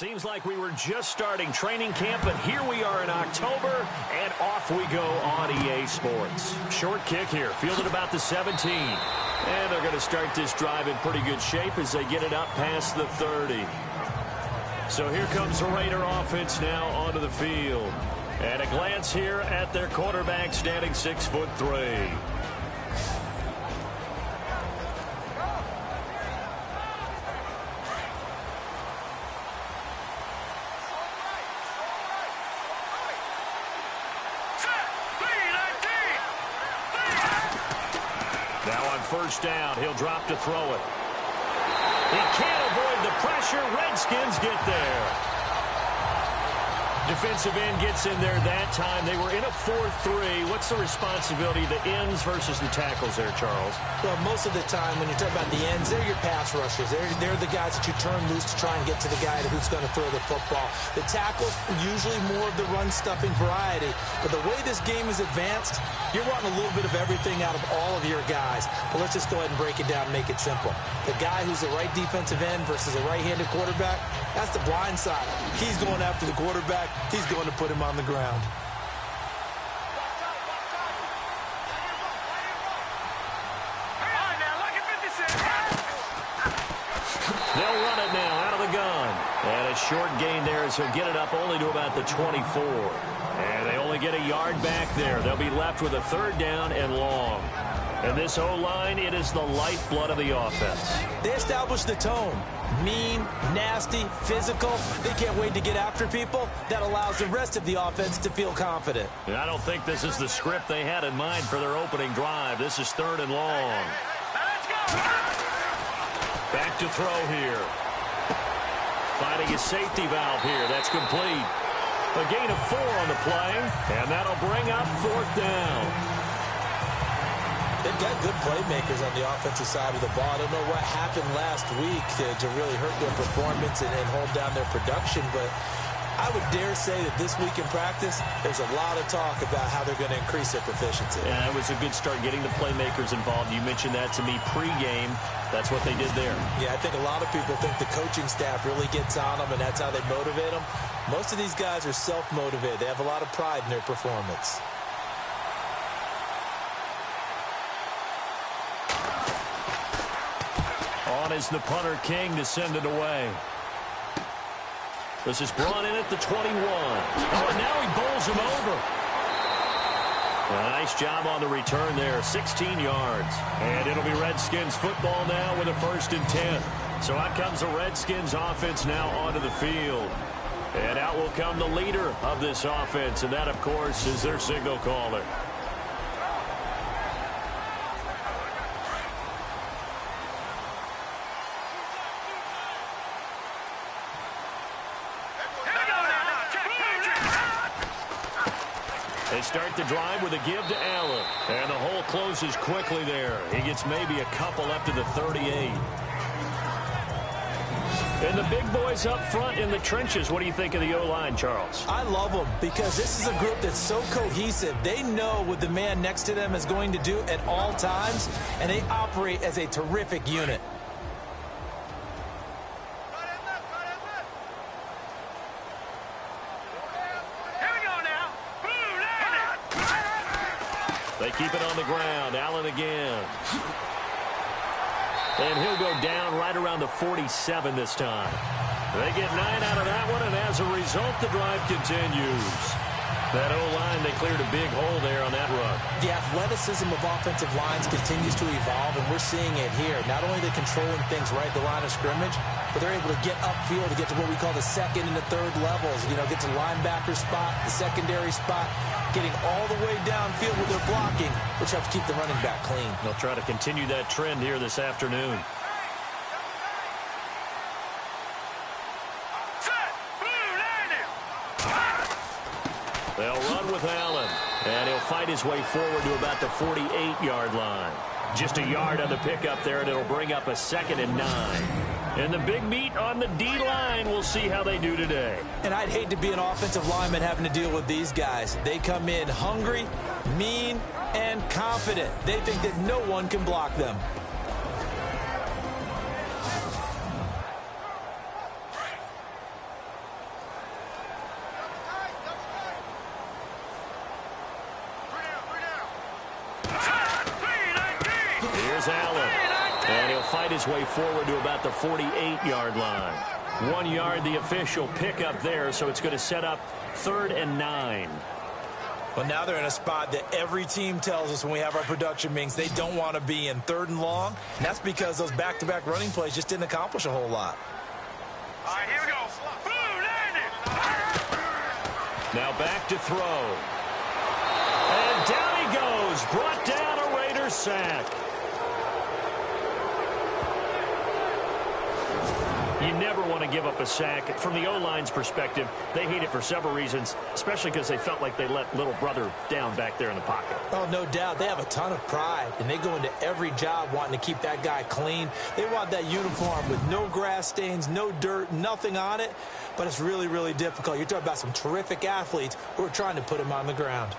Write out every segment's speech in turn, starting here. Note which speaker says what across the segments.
Speaker 1: Seems like we were just starting training camp, but here we are in October, and off we go on EA Sports. Short kick here, fielded about the 17. And they're going to start this drive in pretty good shape as they get it up past the 30. So here comes the Raider offense now onto the field. And a glance here at their quarterback, standing 6'3". First down, he'll drop to throw it. He can't avoid the pressure. Redskins get there. Defensive end gets in there that time. They were in a 4-3. What's the responsibility of the ends versus the tackles there, Charles?
Speaker 2: Well, most of the time when you talk about the ends, they're your pass rushers. They're the guys that you turn loose to try and get to the guy who's going to throw the football. The tackles, usually more of the run-stuffing variety. But the way this game is advanced, you're wanting a little bit of everything out of all of your guys. But let's just go ahead and break it down and make it simple. The guy who's the right defensive end versus a right-handed quarterback, that's the blind side. He's going after the quarterback. He's going to put him on the ground.
Speaker 1: They'll run it now out of the gun. And a short gain there as he'll get it up only to about the 24. And they only get a yard back there. They'll be left with a third down and long. And this O-line, it is the lifeblood of the offense.
Speaker 2: They established the tone. Mean, nasty, physical. They can't wait to get after people. That allows the rest of the offense to feel confident.
Speaker 1: And I don't think this is the script they had in mind for their opening drive. This is third and long. Back to throw here. Finding a safety valve here. That's complete. A gain of 4 on the play, and that'll bring up fourth down.
Speaker 2: They've got good playmakers on the offensive side of the ball. I don't know what happened last week to really hurt their performance and hold down their production, but I would dare say that this week in practice, there's a lot of talk about how they're going to increase their proficiency.
Speaker 1: Yeah, it was a good start getting the playmakers involved. You mentioned that to me pregame. That's what they did there.
Speaker 2: Yeah, I think a lot of people think the coaching staff really gets on them, and that's how they motivate them. Most of these guys are self-motivated. They have a lot of pride in their performance.
Speaker 1: On is the punter King to send it away. This is brought in at the 21. Oh, and now he bowls him over. A nice job on the return there, 16 yards. And it'll be Redskins football now with a 1st and 10. So out comes the Redskins offense now onto the field. And out will come the leader of this offense, and that, of course, is their signal caller. They start the drive with a give to Allen. And the hole closes quickly there. He gets maybe a couple up to the 38. And the big boys up front in the trenches. What do you think of the O-line, Charles?
Speaker 2: I love them because this is a group that's so cohesive. They know what the man next to them is going to do at all times, and they operate as a terrific unit.
Speaker 1: They keep it on the ground. Allen again. And he'll go down right around the 47 this time. They get 9 out of that one, and as a result, the drive continues. That O-line, they cleared a big hole there on that run.
Speaker 2: The athleticism of offensive lines continues to evolve, and we're seeing it here. Not only are they controlling things right at the line of scrimmage, but they're able to get upfield to get to what we call the second and the third levels. You know, get to linebacker spot, the secondary spot, getting all the way downfield with their blocking, which helps keep the running back clean.
Speaker 1: They'll try to continue that trend here this afternoon. They'll run with Allen, and he'll fight his way forward to about the 48-yard line. Just a yard on the pickup there, and it'll bring up a 2nd and 9. And the big meat on the D-line, we'll see how they do today.
Speaker 2: And I'd hate to be an offensive lineman having to deal with these guys. They come in hungry, mean, and confident. They think that no one can block them.
Speaker 1: There's Allen. And he'll fight his way forward to about the 48-yard line. 1 yard, the official pickup there, so it's going to set up 3rd and 9.
Speaker 2: Well, now they're in a spot that every team tells us when we have our production meetings they don't want to be in, 3rd and long. And that's because those back-to-back running plays just didn't accomplish a whole lot.
Speaker 3: All right, here we go.
Speaker 1: Now back to throw. And down he goes. Brought down a Raiders sack. You never want to give up a sack. From the O-line's perspective, they hate it for several reasons, especially because they felt like they let little brother down back there in the pocket.
Speaker 2: Oh, no doubt. They have a ton of pride, and they go into every job wanting to keep that guy clean. They want that uniform with no grass stains, no dirt, nothing on it, but it's really, really difficult. You're talking about some terrific athletes who are trying to put him on the ground.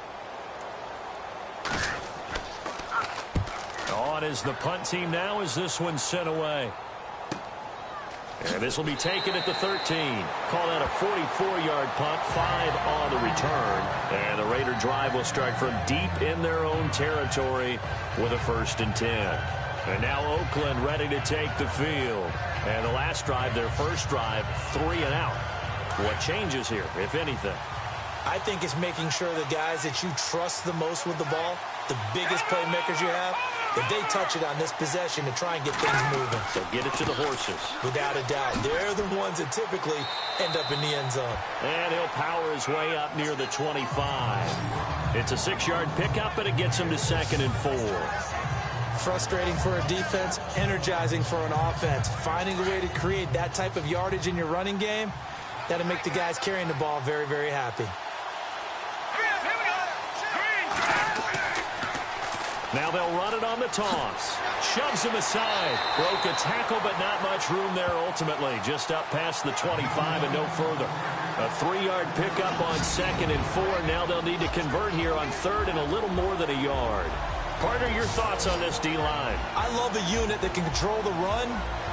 Speaker 1: On is the punt team now as this one's sent away. And this will be taken at the 13. Call that a 44-yard punt, 5 on the return. And the Raider drive will start from deep in their own territory with a 1st and 10. And now Oakland ready to take the field. And the last drive, their first drive, 3 and out. What changes here, if anything?
Speaker 2: I think it's making sure the guys that you trust the most with the ball, the biggest playmakers you have, that they touch it on this possession to try and get things moving.
Speaker 1: So get it to the horses.
Speaker 2: Without a doubt. They're the ones that typically end up in the end zone.
Speaker 1: And he'll power his way up near the 25. It's a 6-yard pickup, and it gets him to 2nd and 4.
Speaker 2: Frustrating for a defense, energizing for an offense. Finding a way to create that type of yardage in your running game, that'll make the guys carrying the ball very, very happy.
Speaker 1: Now they'll run it on the toss. Shoves him aside. Broke a tackle, but not much room there ultimately. Just up past the 25 and no further. A 3-yard pickup on 2nd and 4. Now they'll need to convert here on 3rd and a little more than a yard. Partner, your thoughts on this D-line?
Speaker 2: I love a unit that can control the run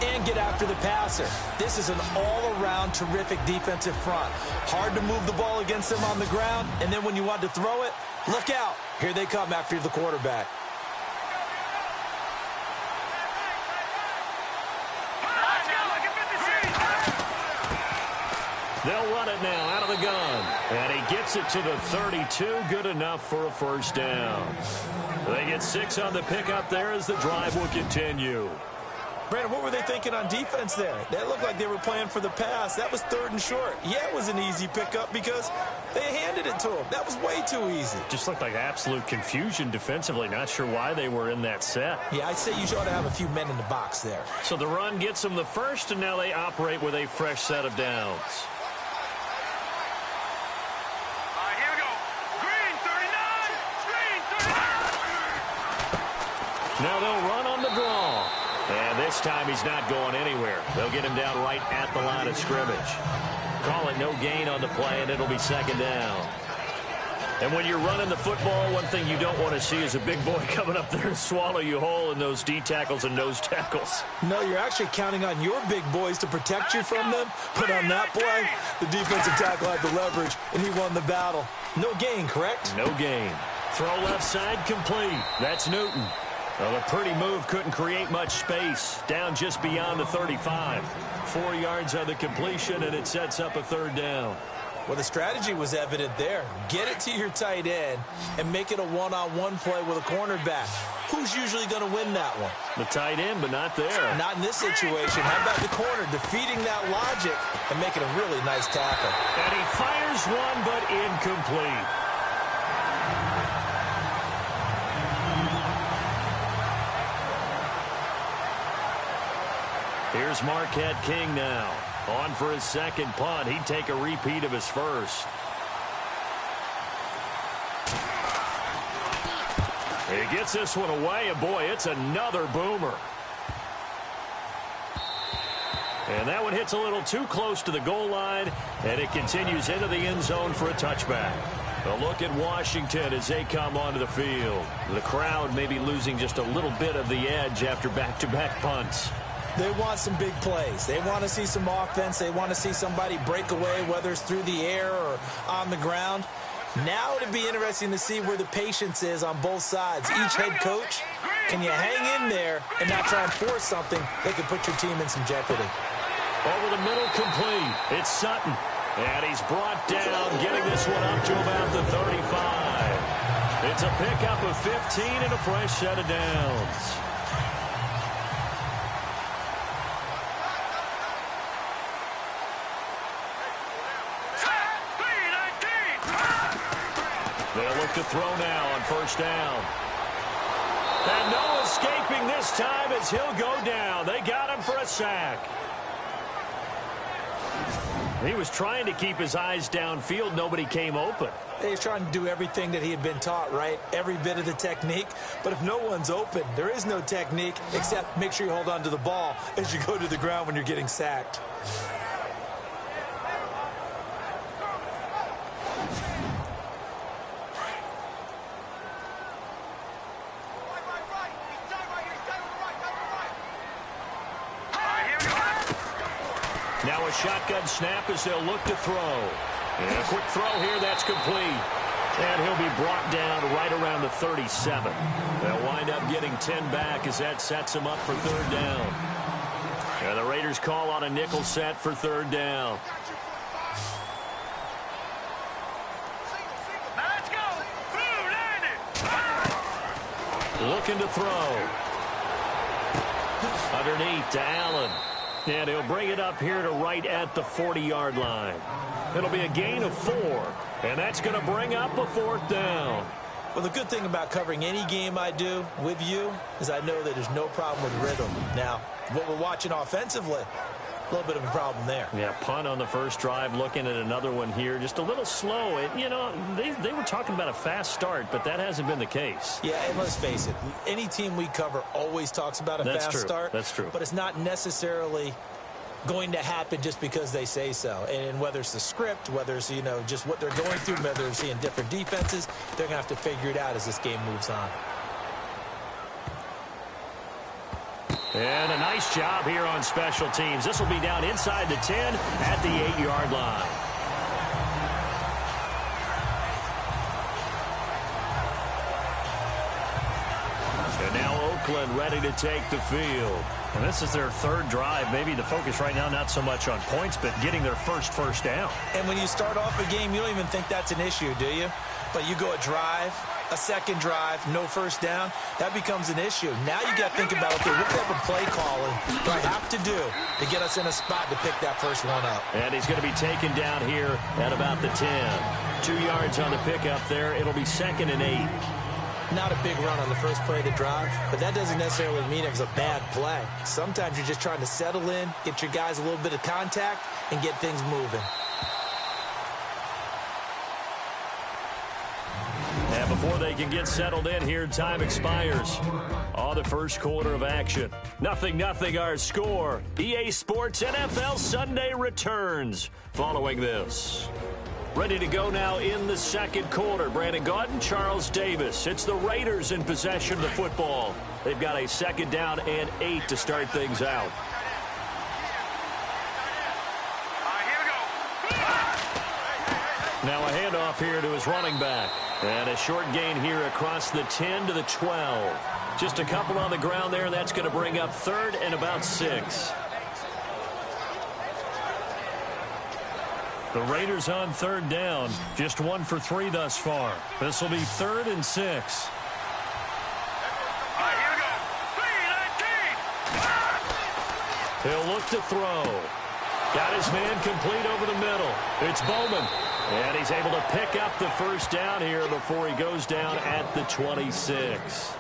Speaker 2: and get after the passer. This is an all-around terrific defensive front. Hard to move the ball against them on the ground, and then when you want to throw it, look out. Here they come after the quarterback.
Speaker 1: They'll run it now out of the gun. And he gets it to the 32. Good enough for a 1st down. They get 6 on the pickup there as the drive will continue.
Speaker 2: Brandon, what were they thinking on defense there? That looked like they were playing for the pass. That was 3rd and short. Yeah, it was an easy pickup because they handed it to him. That was way too easy.
Speaker 1: Just looked like absolute confusion defensively. Not sure why they were in that set.
Speaker 2: Yeah, I'd say you ought to have a few men in the box there.
Speaker 1: So the run gets them the 1st, and now they operate with a fresh set of downs. Now they'll run on the draw. And this time he's not going anywhere. They'll get him down right at the line of scrimmage. Call it no gain on the play, and it'll be 2nd down. And when you're running the football, one thing you don't want to see is a big boy coming up there and swallow you whole in those D tackles and nose tackles.
Speaker 2: No, you're actually counting on your big boys to protect you from them. But on that play, the defensive tackle had the leverage, and he won the battle. No gain, correct?
Speaker 1: No gain. Throw left side complete. That's Newton. Well, a pretty move, couldn't create much space. Down just beyond the 35. 4 yards on the completion, and it sets up a 3rd down.
Speaker 2: Well, the strategy was evident there. Get it to your tight end and make it a one-on-one play with a cornerback. Who's usually going to win that one?
Speaker 1: The tight end, but not there.
Speaker 2: Not in this situation. How about the corner defeating that logic and making a really nice tackle?
Speaker 1: And he fires one, but incomplete. Here's Marquette King now. On for his 2nd punt. He'd take a repeat of his 1st. He gets this one away, and boy, it's another boomer. And that one hits a little too close to the goal line, and it continues into the end zone for a touchback. A look at Washington as they come onto the field. The crowd may be losing just a little bit of the edge after back-to-back punts.
Speaker 2: They want some big plays. They want to see some offense. They want to see somebody break away, whether it's through the air or on the ground. Now it'd be interesting to see where the patience is on both sides. Each head coach Can you hang in there and not try and force something that could put your team in some jeopardy?
Speaker 1: Over the middle, complete. It's Sutton. And he's brought down, getting this one up to about the 35. It's a pickup of 15 and a fresh set of downs. They'll look to throw now on first down. And no escaping this time as he'll go down. They got him for a sack. He was trying to keep his eyes downfield. Nobody came open.
Speaker 2: He's trying to do everything that he had been taught, right? Every bit of the technique. But if no one's open, there is no technique except make sure you hold on to the ball as you go to the ground when you're getting sacked.
Speaker 1: Now a shotgun snap as they'll look to throw. And a quick throw here, that's complete. And he'll be brought down right around the 37. They'll wind up getting 10 back as that sets him up for third down. And the Raiders call on a nickel set for third down.
Speaker 3: Let's go.
Speaker 1: Looking to throw. Underneath to Allen. And he'll bring it up here to right at the 40-yard line. It'll be a gain of 4. And that's going to bring up a fourth down.
Speaker 2: Well, the good thing about covering any game I do with you is I know that there's no problem with rhythm. Now, what we're watching offensively, a little bit of a problem there.
Speaker 1: Yeah, punt on the first drive, looking at another one here. Just a little slow. You know, they were talking about a fast start, but that hasn't been the case.
Speaker 2: Yeah, and let's face it, any team we cover always talks about a fast start.
Speaker 1: That's true.
Speaker 2: But it's not necessarily going to happen just because they say so. And whether it's the script, whether it's, you know, just what they're going through, whether they're seeing different defenses, they're going to have to figure it out as this game moves on.
Speaker 1: And a nice job here on special teams. This will be down inside the 10 at the 8-yard line. And now Oakland ready to take the field.
Speaker 4: And this is their third drive. Maybe the focus right now not so much on points, but getting their first down.
Speaker 2: And when you start off a game, you don't even think that's an issue, do you? But you go a drive, a second drive, no first down, that becomes an issue. Now you got to think about, okay, what type of play calling do I have to do to get us in a spot to pick that first one up?
Speaker 1: And he's going to be taken down here at about the 10. 2 yards on the pickup there. It'll be 2nd and 8.
Speaker 2: Not a big run on the first play of the drive, but that doesn't necessarily mean it was a bad play. Sometimes you're just trying to settle in, get your guys a little bit of contact, and get things moving.
Speaker 1: And before they can get settled in here, time expires on the first quarter of action. 0-0 our score. EA Sports NFL Sunday returns following this. Ready to go now in the second quarter. Brandon Gaudin, Charles Davis. It's the Raiders in possession of the football. They've got a 2nd down and 8 to start things out. Now a handoff here to his running back. And a short gain here across the 10 to the 12. Just a couple on the ground there. That's going to bring up 3rd and about 6.
Speaker 4: The Raiders on 3rd down. Just 1 for 3 thus far. This will be 3rd and 6.
Speaker 1: He'll look to throw. Got his man complete over the middle. It's Bowman. And he's able to pick up the first down here before he goes down at the 26.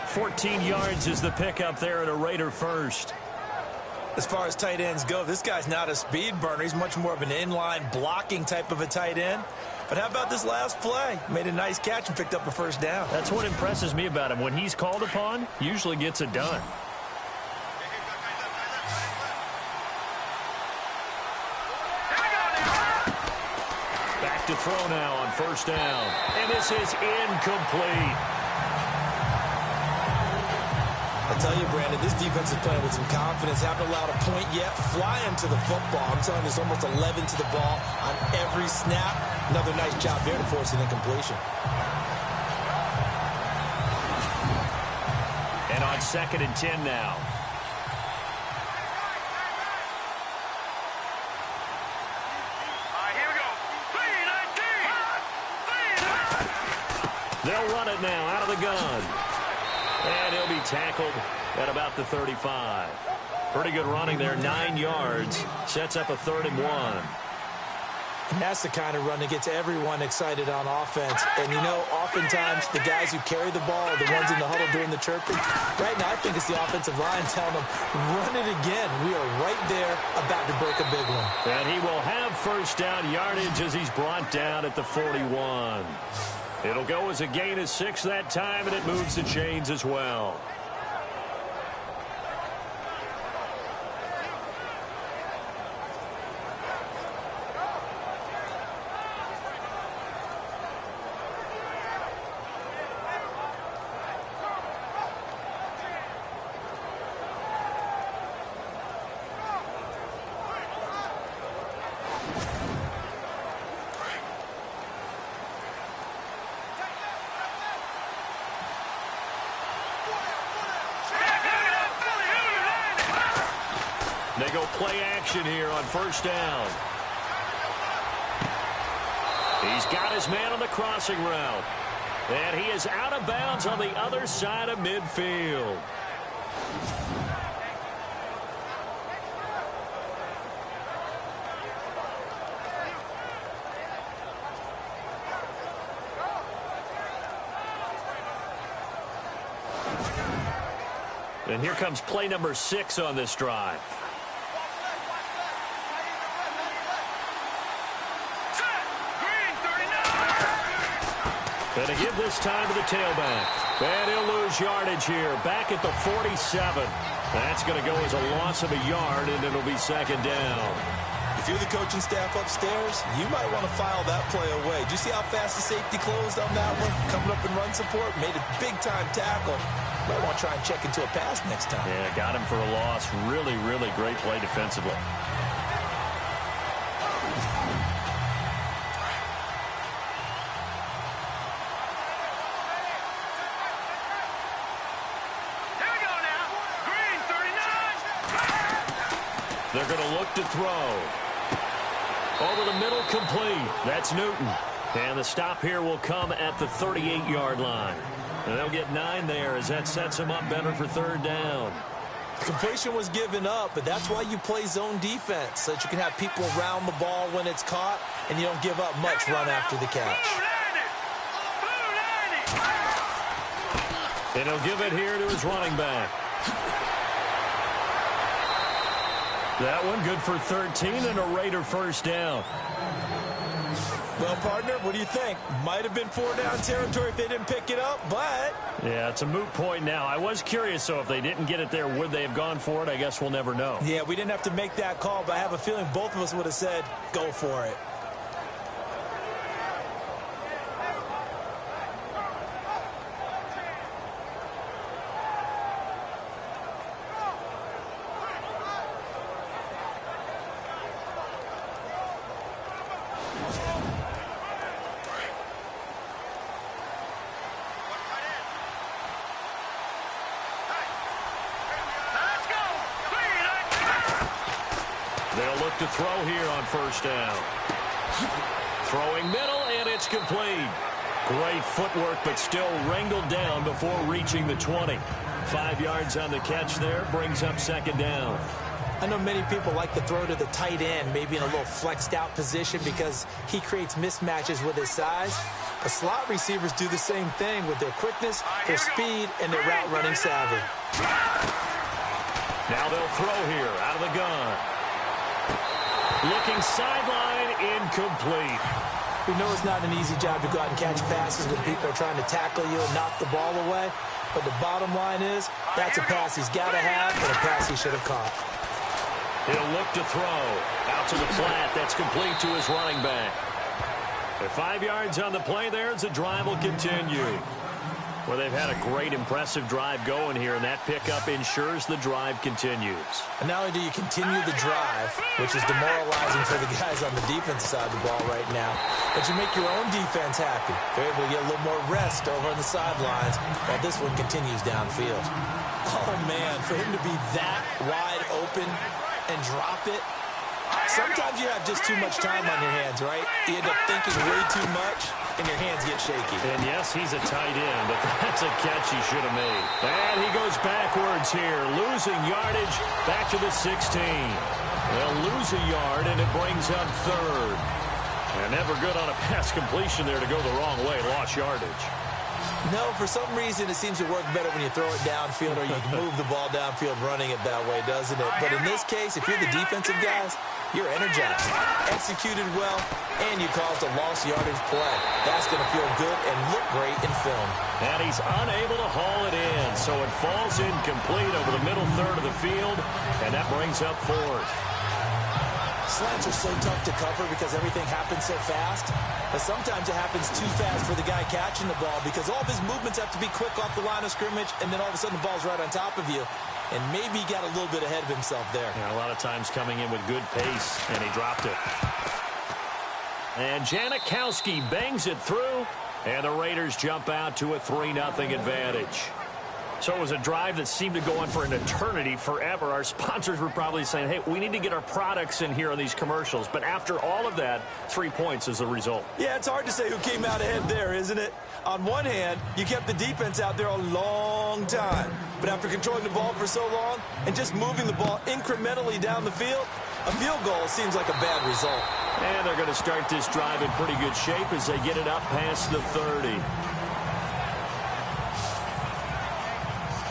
Speaker 4: 14 yards is the pickup there at a Raider first.
Speaker 2: As far as tight ends go, this guy's not a speed burner. He's much more of an inline blocking type of a tight end. But how about this last play? Made a nice catch and picked up a first down.
Speaker 4: That's what impresses me about him. When he's called upon, usually gets it done.
Speaker 1: Back to throw now on first down. And this is incomplete.
Speaker 2: I tell you, Brandon, this defense is playing with some confidence. Haven't allowed a point yet. Flying to the football. I'm telling you, it's almost 11 to the ball on every snap. Another nice job there to force an incompletion.
Speaker 1: on 2nd and 10 now.
Speaker 3: Here we go. 3-19.
Speaker 1: They'll run it now out of the gun. And he'll be tackled at about the 35. Pretty good running there, 9 yards. Sets up a 3rd and 1.
Speaker 2: And that's the kind of run that gets everyone excited on offense. And, you know, oftentimes the guys who carry the ball are the ones in the huddle doing the chirping. Right now, I think it's the offensive line telling them, run it again. We are right there about to break a big one.
Speaker 1: And he will have first down yardage as he's brought down at the 41. It'll go as a gain of 6 that time, and it moves the chains as well. They go play action here on first down. He's got his man on the crossing route. And he is out of bounds on the other side of midfield. And here comes play number 6 on this drive. And to give this time to the tailback. And he'll lose yardage here. Back at the 47. That's going to go as a loss of a yard, and it'll be 2nd down.
Speaker 2: If you're the coaching staff upstairs, you might want to file that play away. Did you see how fast the safety closed on that one? Coming up in run support, made a big-time tackle. Might want to try and check into a pass next time.
Speaker 1: Yeah, got him for a loss. Really, really great play defensively.
Speaker 3: Here we go now. Green, 39.
Speaker 1: They're going to look to throw. Over the middle, complete. That's Newton. And the stop here will come at the 38-yard line. And they'll get 9 there as that sets them up better for 3rd down.
Speaker 2: Completion was given up, but that's why you play zone defense, so that you can have people around the ball when it's caught, and you don't give up much run after the catch.
Speaker 1: And he'll give it here to his running back. That one good for 13 and a Raider first down.
Speaker 2: Well, partner, what do you think? Might have been 4-down territory if they didn't pick it up, but...
Speaker 1: Yeah, it's a moot point now. I was curious, so if they didn't get it there, would they have gone for it? I guess we'll never know.
Speaker 2: Yeah, we didn't have to make that call, but I have a feeling both of us would have said, go for it.
Speaker 1: They'll look to throw here on first down. Throwing middle, and it's complete. Great footwork, but still wrangled down before reaching the 20. 5 yards on the catch there, brings up 2nd down.
Speaker 2: I know many people like to throw to the tight end, maybe in a little flexed out position because he creates mismatches with his size. But slot receivers do the same thing with their quickness, their speed, and their route running savvy.
Speaker 1: Now they'll throw here out of the gun. Looking sideline, incomplete.
Speaker 2: We know it's not an easy job to go out and catch passes when people are trying to tackle you and knock the ball away. But the bottom line is, that's a pass he's got to have and a pass he should have caught.
Speaker 1: He'll look to throw. Out to the flat. That's complete to his running back. At 5 yards on the play there as the drive will continue. Well, they've had a great, impressive drive going here, and that pickup ensures the drive continues.
Speaker 2: And not only do you continue the drive, which is demoralizing for the guys on the defensive side of the ball right now, but you make your own defense happy. They're able to get a little more rest over on the sidelines while this one continues downfield. Oh, man, for him to be that wide open and drop it. Sometimes you have just too much time on your hands, right? You end up thinking way too much, and your hands get shaky.
Speaker 1: And yes, he's a tight end, but that's a catch he should have made. And he goes backwards here, losing yardage back to the 16. They'll lose a yard, and it brings up third. And never good on a pass completion there to go the wrong way. Lost yardage.
Speaker 2: No, for some reason it seems to work better when you throw it downfield or you can move the ball downfield running it that way, doesn't it? But in this case, if you're the defensive guys, you're energized, executed well, and you caused a lost yardage play. That's going to feel good and look great in film.
Speaker 1: And he's unable to haul it in, so it falls incomplete over the middle third of the field, and that brings up fourth.
Speaker 2: Slants are so tough to cover because everything happens so fast. But sometimes it happens too fast for the guy catching the ball because all of his movements have to be quick off the line of scrimmage, and then all of a sudden the ball's right on top of you. And maybe he got a little bit ahead of himself there.
Speaker 1: Yeah, a lot of times coming in with good pace, and he dropped it. And Janikowski bangs it through, and the Raiders jump out to a 3-0 advantage. So it was a drive that seemed to go on for an eternity, forever. Our sponsors were probably saying, hey, we need to get our products in here on these commercials. But after all of that, 3 points is the result.
Speaker 2: Yeah, it's hard to say who came out ahead there, isn't it? On one hand, you kept the defense out there a long time. But after controlling the ball for so long and just moving the ball incrementally down the field, a field goal seems like a bad result.
Speaker 1: And they're going to start this drive in pretty good shape as they get it up past the 30.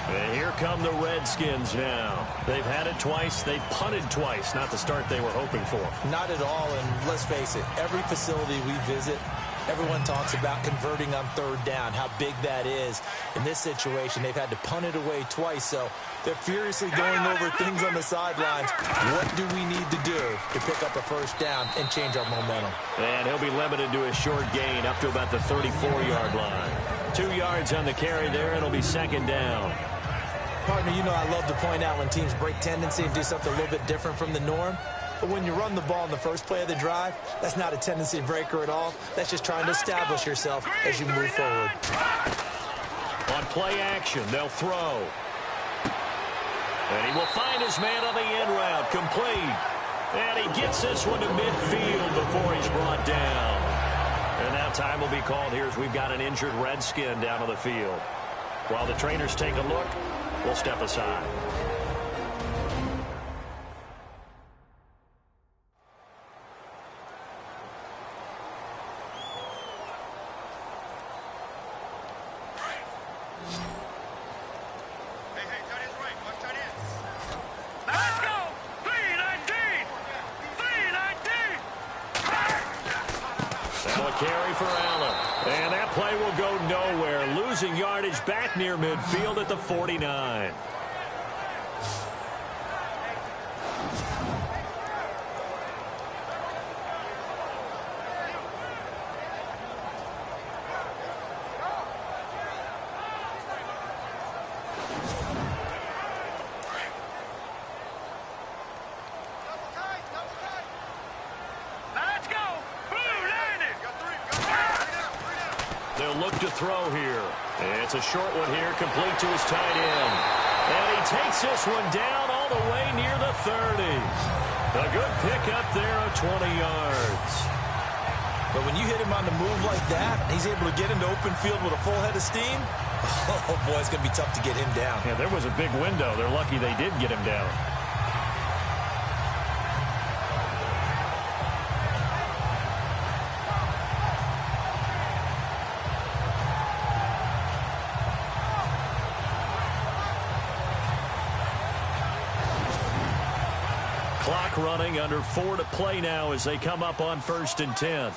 Speaker 1: And here come the Redskins now. They've had it twice. They've punted twice. Not the start they were hoping for.
Speaker 2: Not at all, and let's face it, every facility we visit, everyone talks about converting on third down, how big that is. In this situation, they've had to punt it away twice, so they're furiously going over things on the sidelines. What do we need to do to pick up a first down and change our momentum?
Speaker 1: And he'll be limited to a short gain up to about the 34-yard line. 2 yards on the carry there, and it'll be second down.
Speaker 2: Partner, you know I love to point out when teams break tendency and do something a little bit different from the norm. But when you run the ball in the first play of the drive, that's not a tendency breaker at all. That's just trying to establish yourself as you move forward.
Speaker 1: On play action, they'll throw. And he will find his man on the end route, complete. And he gets this one to midfield before he's brought down. And now time will be called here as we've got an injured Redskin down on the field. While the trainers take a look, we'll step aside.
Speaker 3: Let's go! 319! 319!
Speaker 1: Now a carry for Allen. And that play will go nowhere. Losing yardage back near midfield at the 49.
Speaker 3: Let's go! Blue landed!
Speaker 1: They'll look to throw here. It's a short one here, complete to his tight end. And he takes this one down all the way near the 30. A good pickup there of 20 yards.
Speaker 2: But when you hit him on the move like that, he's able to get into open field with a full head of steam, oh boy, it's going to be tough to get him down.
Speaker 1: Yeah, there was a big window. They're lucky they did get him down. Clock running, under 4 to play now as they come up on 1st and 10.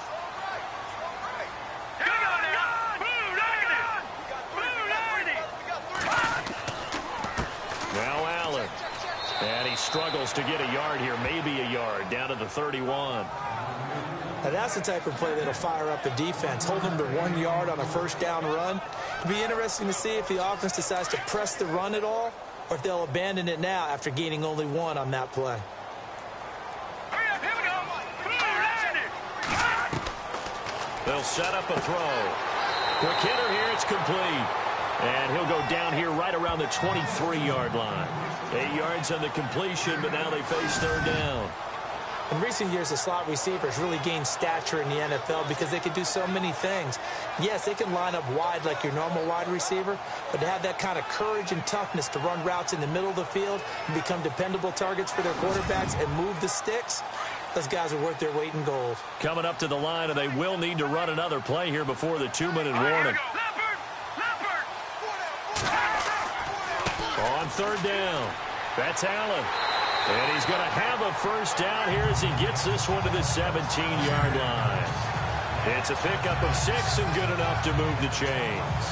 Speaker 1: Now Allen. And he struggles to get a yard here, maybe a yard, down to the 31.
Speaker 2: Now, that's the type of play that'll fire up a defense. Hold them to 1 yard on a first down run. It'll be interesting to see if the offense decides to press the run at all or if they'll abandon it now after gaining only 1 on that play.
Speaker 3: Hurry up, here we go.
Speaker 1: They'll set up a throw. Quick hitter here, it's complete. And he'll go down here right around the 23-yard line. 8 yards on the completion, but now they face third down.
Speaker 2: In recent years, the slot receivers really gained stature in the NFL because they can do so many things. Yes, they can line up wide like your normal wide receiver, but to have that kind of courage and toughness to run routes in the middle of the field and become dependable targets for their quarterbacks and move the sticks, those guys are worth their weight in gold.
Speaker 1: Coming up to the line, and they will need to run another play here before the 2-minute warning. On third down, that's Allen. And he's going to have a first down here as he gets this one to the 17-yard line. It's a pickup of 6 and good enough to move the chains.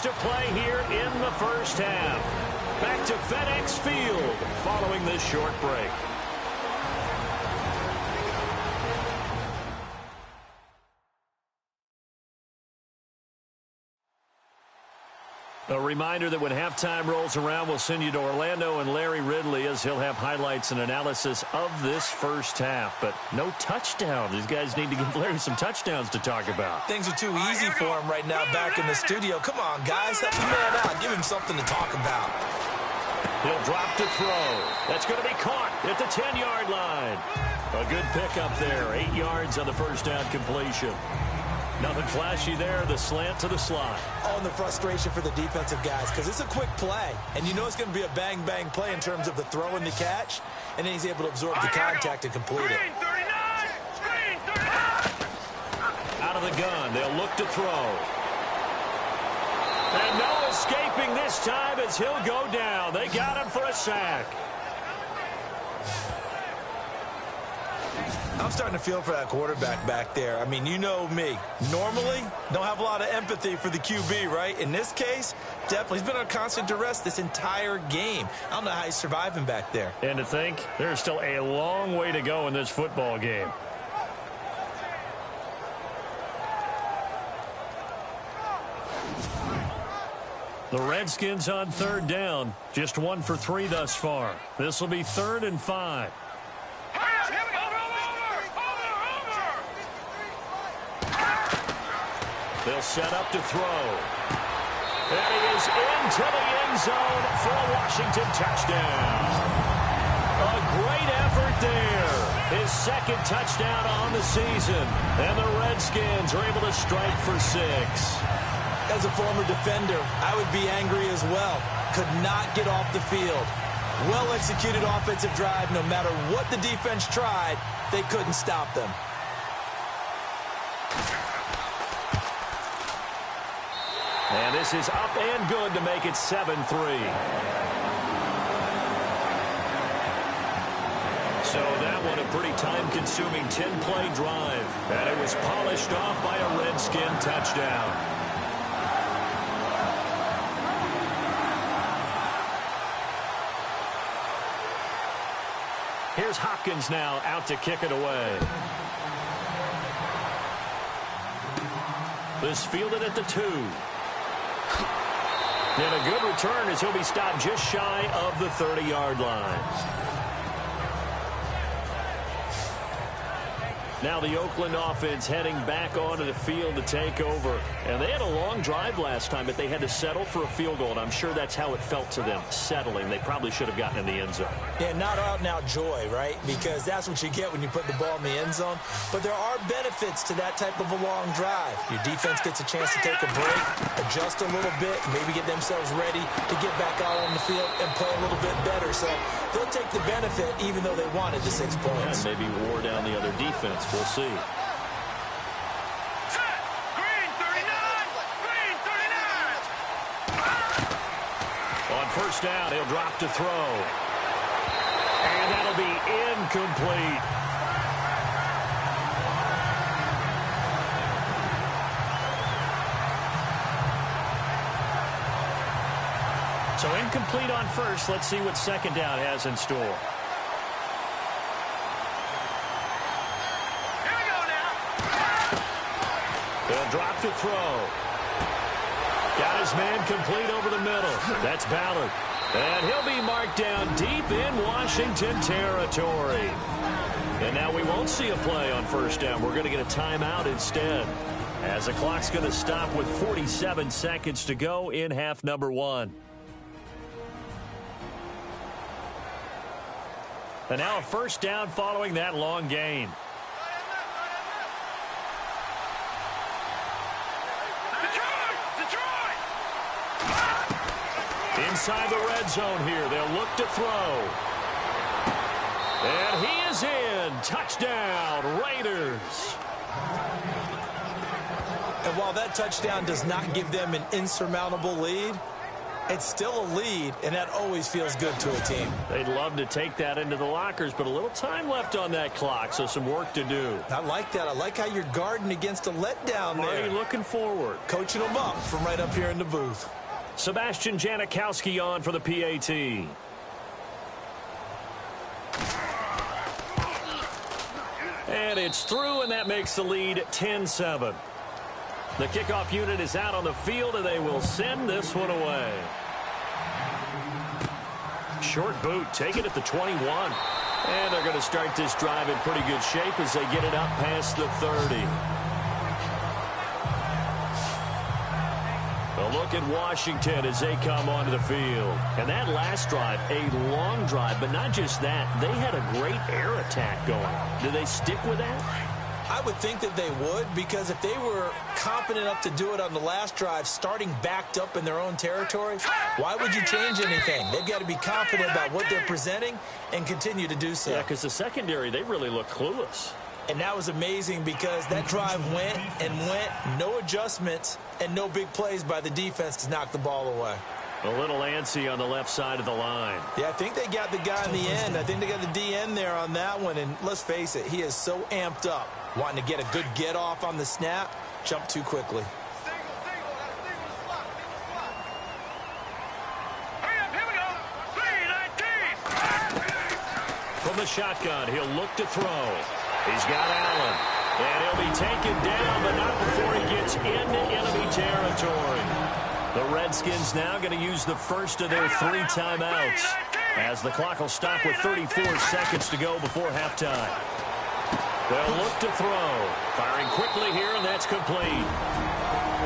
Speaker 1: To play here in the first half. Back to FedEx Field following this short break. A reminder that when halftime rolls around, we'll send you to Orlando and Larry Ridley as he'll have highlights and analysis of this first half. But no touchdown. These guys need to give Larry some touchdowns to talk about.
Speaker 2: Things are too easy for him right now back in the studio. Come on, guys. Help the man out. Give him something to talk about.
Speaker 1: He'll drop to throw. That's going to be caught at the 10-yard line. A good pickup there. 8 yards on the first down completion. Nothing flashy there. The slant to the slot.
Speaker 2: Oh, and the frustration for the defensive guys because it's a quick play. And you know it's going to be a bang-bang play in terms of the throw and the catch. And then he's able to absorb the contact and complete it.
Speaker 1: Out of the gun. They'll look to throw. And no escaping this time as he'll go down. They got him for a sack.
Speaker 2: I'm starting to feel for that quarterback back there. I mean, you know me. Normally, don't have a lot of empathy for the QB, right? In this case, definitely. He's been on constant duress this entire game. I don't know how he's surviving back there.
Speaker 1: And to think, there's still a long way to go in this football game. The Redskins on third down. Just 1 for 3 thus far. This will be 3rd and 5. They'll set up to throw. And he is into the end zone for a Washington touchdown. A great effort there. His 2nd touchdown on the season. And the Redskins are able to strike for 6.
Speaker 2: As a former defender, I would be angry as well. Could not get off the field. Well-executed offensive drive. No matter what the defense tried, they couldn't stop them.
Speaker 1: And this is up and good to make it 7-3. So that one a pretty time-consuming 10-play drive. And it was polished off by a Redskin touchdown. Here's Hopkins now out to kick it away. This fielded at the 2. And a good return as he'll be stopped just shy of the 30-yard line. Now the Oakland offense heading back onto the field to take over. And they had a long drive last time, but they had to settle for a field goal. And I'm sure that's how it felt to them, settling. They probably should have gotten in the end zone.
Speaker 2: Yeah, not out-and-out joy, right? Because that's what you get when you put the ball in the end zone. But there are benefits to that type of a long drive. Your defense gets a chance to take a break, adjust a little bit, maybe get themselves ready to get back out on the field and play a little bit better. So they'll take the benefit even though they wanted the 6 points.
Speaker 1: And maybe wore down the other defense. We'll see.
Speaker 3: Green 39! Green 39!
Speaker 4: on first down. He'll drop to throw. And that'll be incomplete. So incomplete on first. Let's see what second down has in store.
Speaker 3: Here we go now.
Speaker 4: He'll drop to throw. Got his man complete over the middle. That's Ballard. And he'll be marked down deep in Washington territory. And now we won't see a play on first down. We're going to get a timeout instead, as the clock's going to stop with 47 seconds to go in half number one. And now a first down following that long gain. Inside the red zone here. They'll look to throw. And he is in. Touchdown, Raiders.
Speaker 2: And while that touchdown does not give them an insurmountable lead, it's still a lead, and that always feels good to a team.
Speaker 4: They'd love to take that into the lockers, but a little time left on that clock, so some work to do.
Speaker 2: I like that. I like how you're guarding against a letdown there.
Speaker 4: Already looking forward.
Speaker 2: Coaching them up from right up here in the booth.
Speaker 4: Sebastian Janikowski on for the PAT. And it's through, and that makes the lead 10-7. The kickoff unit is out on the field, and they will send this one away. Short boot, take it at the 21. And they're going to start this drive in pretty good shape as they get it up past the 30. A look at Washington as they come onto the field. And that last drive, a long drive, but not just that. They had a great air attack going. Do they stick with that?
Speaker 2: I would think that they would, because if they were competent enough to do it on the last drive, starting backed up in their own territory, why would you change anything? They've got to be confident about what they're presenting and continue to do so.
Speaker 4: Yeah, because the secondary, they really look clueless.
Speaker 2: And that was amazing because that drive went and went, no adjustments, and no big plays by the defense to knock the ball away.
Speaker 4: A little antsy on the left side of the line.
Speaker 2: Yeah, I think they got the guy in the end. I think they got the DN there on that one. And let's face it, he is so amped up, wanting to get a good get-off on the snap, jump too quickly.
Speaker 3: Hurry up, here we go. 3-19.
Speaker 4: From the shotgun, he'll look to throw. He's got Allen. And he'll be taken down, but not before he gets into enemy territory. The Redskins now going to use the first of their 3 timeouts, as the clock will stop with 34 seconds to go before halftime. They'll look to throw. Firing quickly here, and that's complete.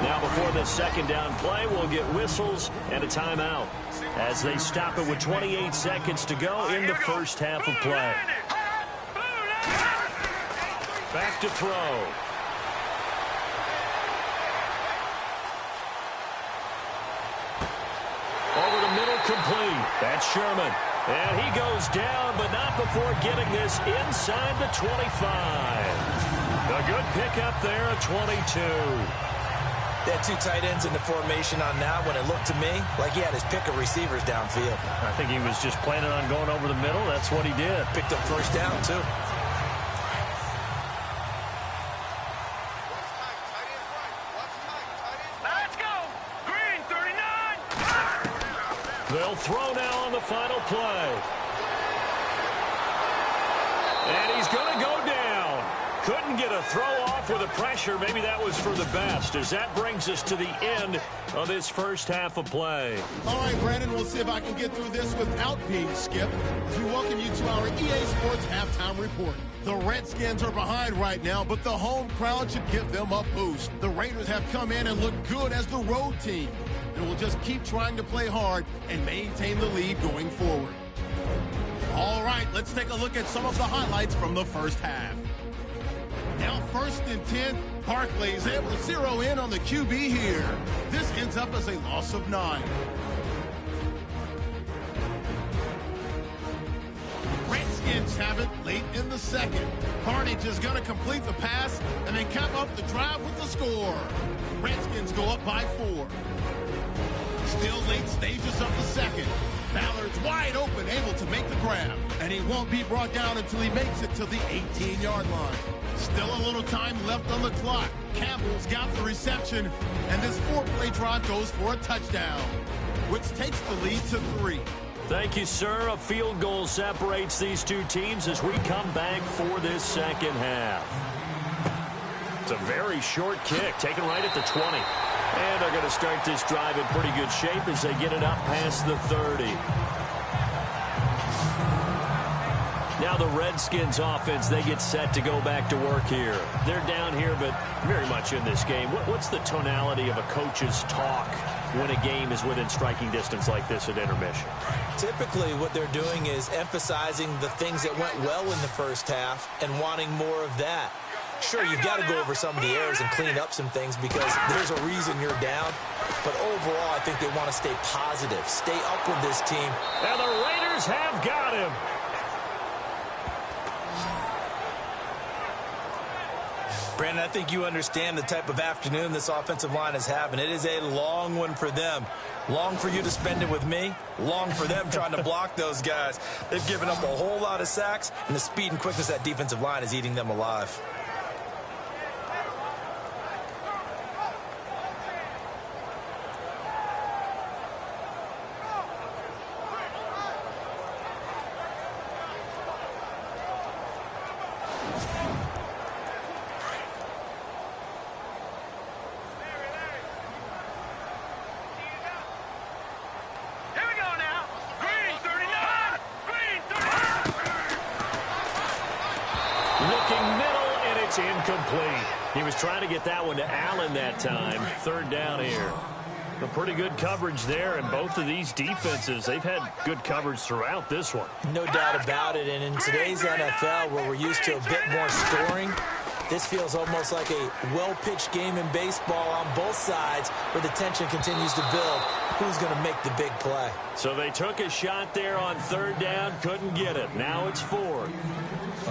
Speaker 4: Now before the second down play, we'll get whistles and a timeout, as they stop it with 28 seconds to go in the first half of play. Back to throw. Over the middle, complete. That's Sherman. And he goes down, but not before getting this inside the 25. A good pickup there at 22.
Speaker 2: They had 2 tight ends in the formation on that one. It looked to me like he had his pick of receivers downfield.
Speaker 4: I think he was just planning on going over the middle. That's what he did.
Speaker 2: Picked up first down, too.
Speaker 3: Let's go. Green, 39.
Speaker 4: They'll throw now on the final play. And he's going to go down. Couldn't get a throw off with the pressure. Maybe that was for the best, as that brings us to the end of this first half of play.
Speaker 5: All right, Brandon, we'll see if I can get through this without being skipped, as we welcome you to our EA Sports Halftime Report. The Redskins are behind right now, but the home crowd should give them a boost. The Raiders have come in and looked good as the road team, and will just keep trying to play hard and maintain the lead going forward. All right, let's take a look at some of the highlights from the first half. Now 1st and 10, Barkley is able to zero in on the QB here. This ends up as a loss of 9. Redskins have it late in the second. Carnage is going to complete the pass and then cap up the drive with the score. Redskins go up by 4. Still late stages of the second. Ballard's wide open, able to make the grab. And he won't be brought down until he makes it to the 18-yard line. Still a little time left on the clock. Campbell's got the reception, and this 4-play drive goes for a touchdown, which takes the lead to 3.
Speaker 1: Thank you, sir. A field goal separates these two teams as we come back for this second half. It's a very short kick, taken right at the 20. And they're going to start this drive in pretty good shape as they get it up past the 30. Now the Redskins offense, they get set to go back to work here. They're down here, but very much in this game. What's the tonality of a coach's talk when a game is within striking distance like this at intermission?
Speaker 2: Typically, what they're doing is emphasizing the things that went well in the first half and wanting more of that. Sure, you've got to go over some of the errors and clean up some things because there's a reason you're down. But overall, I think they want to stay positive, stay up with this team.
Speaker 1: And the Raiders have got him.
Speaker 2: Brandon, I think you understand the type of afternoon this offensive line is having. It is a long one for them. Long for you to spend it with me. Long for them trying to block those guys. They've given up a whole lot of sacks, and the speed and quickness of that defensive line is eating them alive.
Speaker 1: Incomplete. He was trying to get that one to Allen that time. Third down here. A pretty good coverage there, and both of these defenses, they've had good coverage throughout this one.
Speaker 2: No doubt about it, and in today's NFL, where we're used to a bit more scoring, this feels almost like a well-pitched game in baseball on both sides where the tension continues to build. Who's going to make the big play?
Speaker 1: So they took a shot there on third down, couldn't get it. Now it's fourth.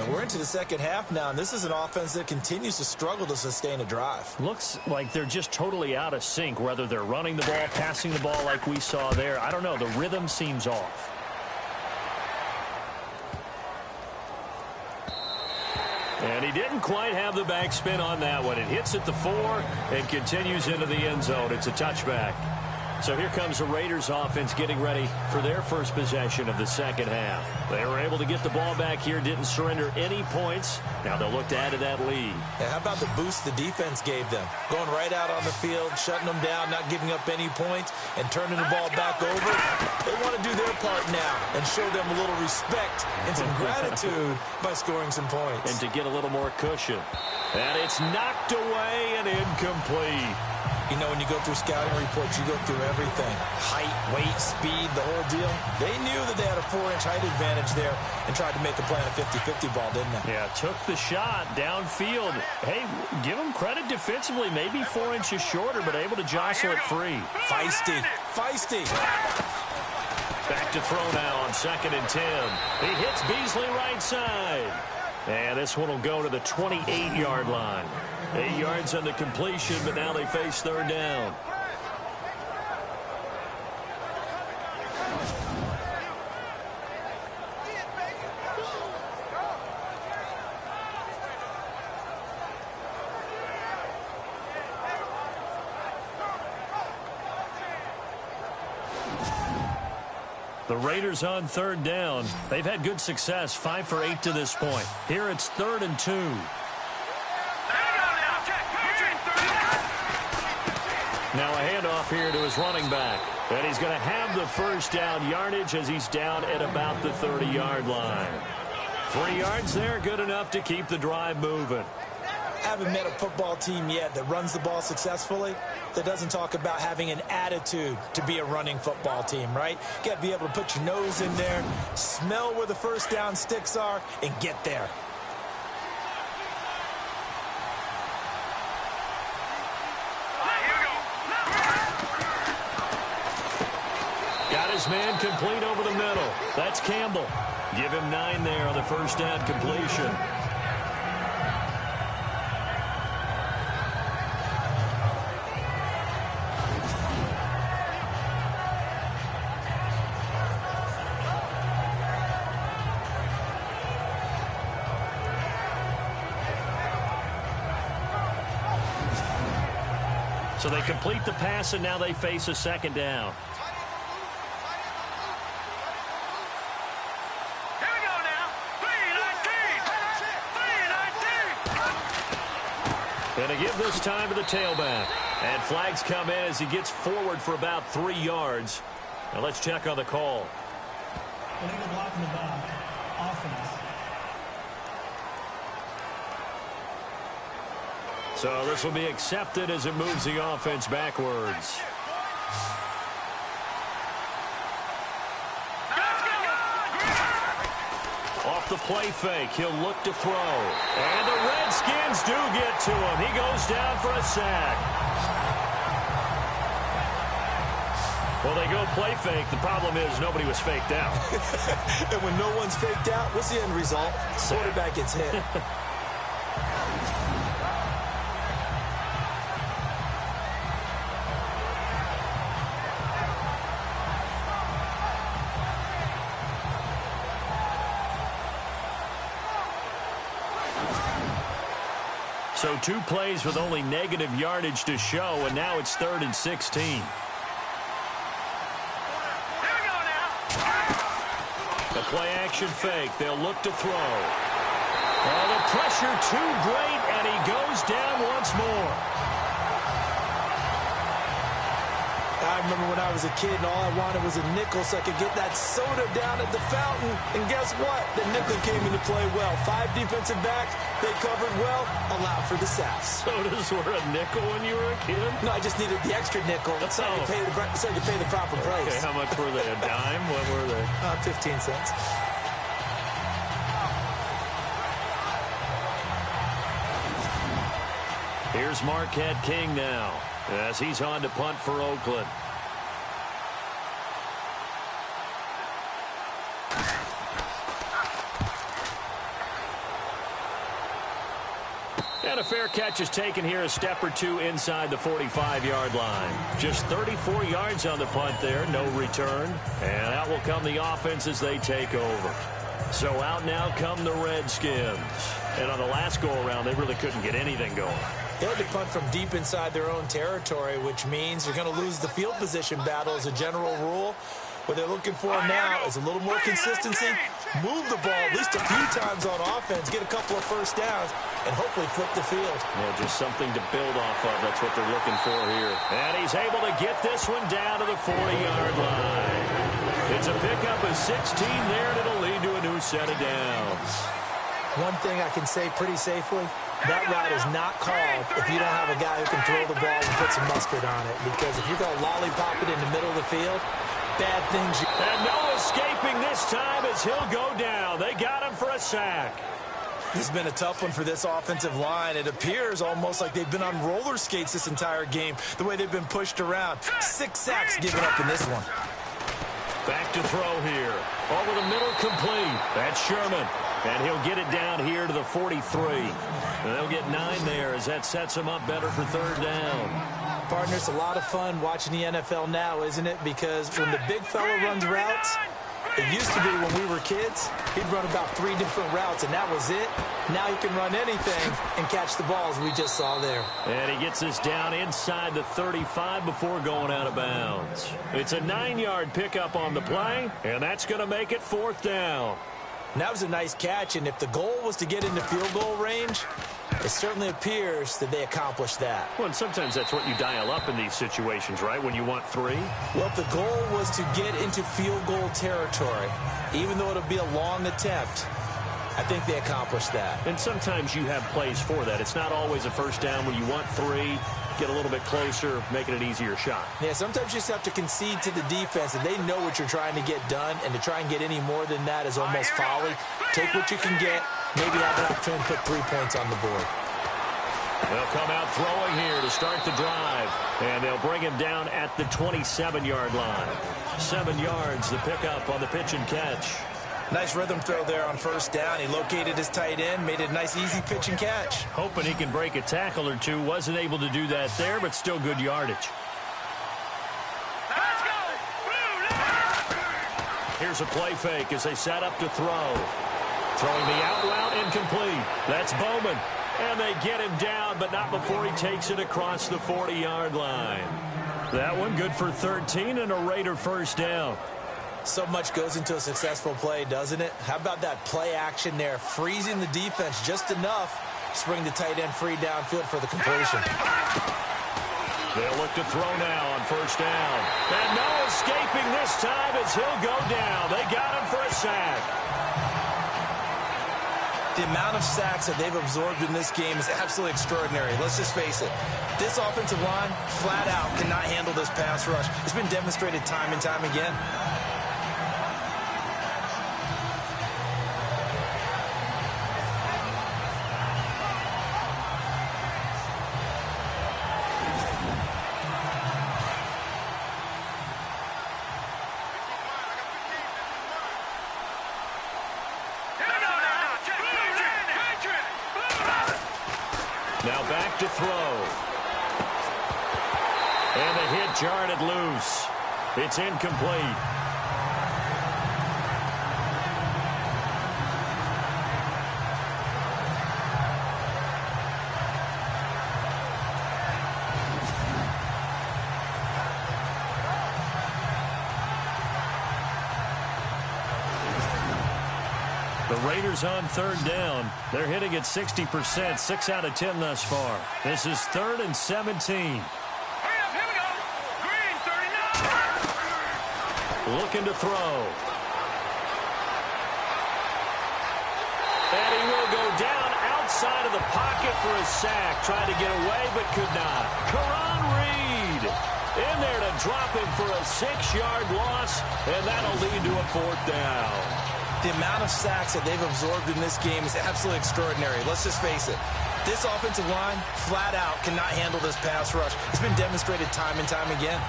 Speaker 2: We're into the second half now, and this is an offense that continues to struggle to sustain a drive.
Speaker 1: Looks like they're just totally out of sync, whether they're running the ball, passing the ball like we saw there. I don't know. The rhythm seems off. And he didn't quite have the backspin on that one. It hits at the 4 and continues into the end zone. It's a touchback. So here comes the Raiders offense getting ready for their first possession of the second half. They were able to get the ball back here, didn't surrender any points. Now they'll look to add to that lead.
Speaker 2: Yeah, how about the boost the defense gave them? Going right out on the field, shutting them down, not giving up any points, and turning the ball back over. They want to do their part now and show them a little respect and some gratitude by scoring some points.
Speaker 1: And to get a little more cushion. And it's knocked away and incomplete.
Speaker 2: You know, when you go through scouting reports, you go through everything. Height, weight, speed, the whole deal. They knew that they had a 4-inch height advantage there and tried to make a play on a 50-50 ball, didn't they?
Speaker 1: Yeah, took the shot downfield. Hey, give them credit defensively. Maybe 4 inches shorter, but able to jostle it free.
Speaker 2: Feisty. Feisty.
Speaker 1: Back to throw now on 2nd and 10. He hits Beasley right side. And this one will go to the 28-yard line. 8 yards on the completion, but now they face third down. The Raiders on third down. They've had good success, 5 for 8 to this point. Here it's 3rd and 2. Now a handoff here to his running back. And he's going to have the first down yardage as he's down at about the 30-yard line. 3 yards there, good enough to keep the drive moving.
Speaker 2: Haven't met a football team yet that runs the ball successfully, that doesn't talk about having an attitude to be a running football team, right? You got to be able to put your nose in there, smell where the first down sticks are, and get there.
Speaker 1: Got his man complete over the middle. That's Campbell. Give him 9 there on the first down completion. So they complete the pass, and now they face a second down.
Speaker 3: Here we go now. 3-19. 3-19.
Speaker 1: And to give this time to the tailback. And flags come in as he gets forward for about 3 yards. Now let's check on the call.
Speaker 6: Illegal block in the back. Offense.
Speaker 1: So this will be accepted as it moves the offense backwards. Off the play fake, he'll look to throw. And the Redskins do get to him. He goes down for a sack. Well, they go play fake. The problem is nobody was faked out.
Speaker 2: And when no one's faked out, what's the end result? Quarterback gets hit.
Speaker 1: So 2 plays with only negative yardage to show, and now it's 3rd and 16. The play-action fake. They'll look to throw. Oh, the pressure too great, and he goes down once more.
Speaker 2: I remember when I was a kid and all I wanted was a nickel so I could get that soda down at the fountain. And guess what? The nickel came into play well. 5 defensive backs. They covered well. Allowed for the sacks.
Speaker 1: Sodas were a nickel when you were a kid?
Speaker 2: No, I just needed the extra nickel so I could pay the proper price.
Speaker 1: Okay, how much were they? A dime? What were they?
Speaker 2: 15 cents.
Speaker 1: Here's Marquette King now as he's on to punt for Oakland. And a fair catch is taken here, a step or 2 inside the 45-yard line. Just 34 yards on the punt there, no return. And out will come the offense as they take over. So out now come the Redskins. And on the last go-around, they really couldn't get anything going.
Speaker 2: They had to punt from deep inside their own territory, which means you're going to lose the field position battle as a general rule. What they're looking for now is a little more consistency, move the ball at least a few times on offense, get a couple of first downs, and hopefully flip the field.
Speaker 1: Yeah, just something to build off of. That's what they're looking for here. And he's able to get this one down to the 40-yard line. It's a pickup of 16 there, and it'll lead to a new set of downs.
Speaker 2: One thing I can say pretty safely, that route is not called if you don't have a guy who can throw the ball and put some mustard on it. Because if you're going to lollipop it in the middle of the field, bad things.
Speaker 1: And no escaping this time as he'll go down. They got him for a sack.
Speaker 2: This has been a tough one for this offensive line. It appears almost like they've been on roller skates this entire game, the way they've been pushed around. 6 sacks given up in this one.
Speaker 1: Back to throw here. Over the middle, complete. That's Sherman. And he'll get it down here to the 43. And they'll get 9 there as that sets him up better for 3rd down.
Speaker 2: Partner, it's a lot of fun watching the NFL now, isn't it? Because when the big fella runs routes, it used to be when we were kids, he'd run about 3 different routes, and that was it. Now he can run anything and catch the balls we just saw there.
Speaker 1: And he gets this down inside the 35 before going out of bounds. It's a 9-yard pickup on the play, and that's going to make it 4th down.
Speaker 2: And that was a nice catch, and if the goal was to get into field goal range, it certainly appears that they accomplished that.
Speaker 1: Well, and sometimes that's what you dial up in these situations, right, when you want 3?
Speaker 2: Well, if the goal was to get into field goal territory, even though it'll be a long attempt, I think they accomplished that.
Speaker 1: And sometimes you have plays for that. It's not always a first down when you want 3, get a little bit closer, making it an easier shot.
Speaker 2: Yeah, sometimes you just have to concede to the defense, and they know what you're trying to get done, and to try and get any more than that is almost folly. Take what you can get, maybe have an opportunity to put 3 points on the board.
Speaker 1: They'll come out throwing here to start the drive, and they'll bring him down at the 27-yard line. 7 yards, the pickup on the pitch and catch.
Speaker 2: Nice rhythm throw there on 1st down. He located his tight end, made it a nice, easy pitch and catch.
Speaker 1: Hoping he can break a tackle or 2. Wasn't able to do that there, but still good yardage.
Speaker 3: Let's go!
Speaker 1: Here's a play fake as they set up to throw. Throwing the out route, incomplete. That's Bowman. And they get him down, but not before he takes it across the 40-yard line. That one good for 13 and a Raider first down.
Speaker 2: So much goes into a successful play, doesn't it? How about that play action there, freezing the defense just enough to bring the tight end free downfield for the completion.
Speaker 1: They'll look to throw now on first down. And no escaping this time as he'll go down. They got him for a sack.
Speaker 2: The amount of sacks that they've absorbed in this game is absolutely extraordinary. Let's just face it. This offensive line, flat out, cannot handle this pass rush. It's been demonstrated time and time again.
Speaker 1: Now back to throw. And the hit jarred it loose. It's incomplete. The Raiders on third down. They're hitting at 60%, 6 out of 10 thus far. This is 3rd and 17.
Speaker 3: Hurry up, here we go. Green, 39.
Speaker 1: Looking to throw. And he will go down outside of the pocket for a sack. Tried to get away, but could not. Karan Reed in there to drop him for a 6-yard loss, and that'll lead to a 4th down.
Speaker 2: The amount of sacks that they've absorbed in this game is absolutely extraordinary. Let's just face it. This offensive line, flat out, cannot handle this pass rush. It's been demonstrated time and time again.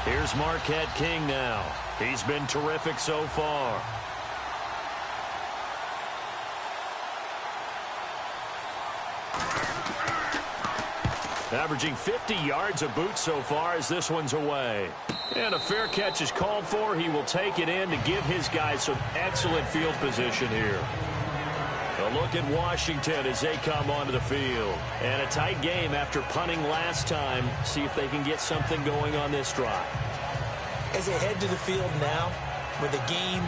Speaker 1: Here's Marquette King now. He's been terrific so far. Averaging 50 yards a boot so far as this one's away. And a fair catch is called for. He will take it in to give his guys some excellent field position here. A look at Washington as they come onto the field. And a tight game after punting last time. See if they can get something going on this drive.
Speaker 2: As they head to the field now, with the game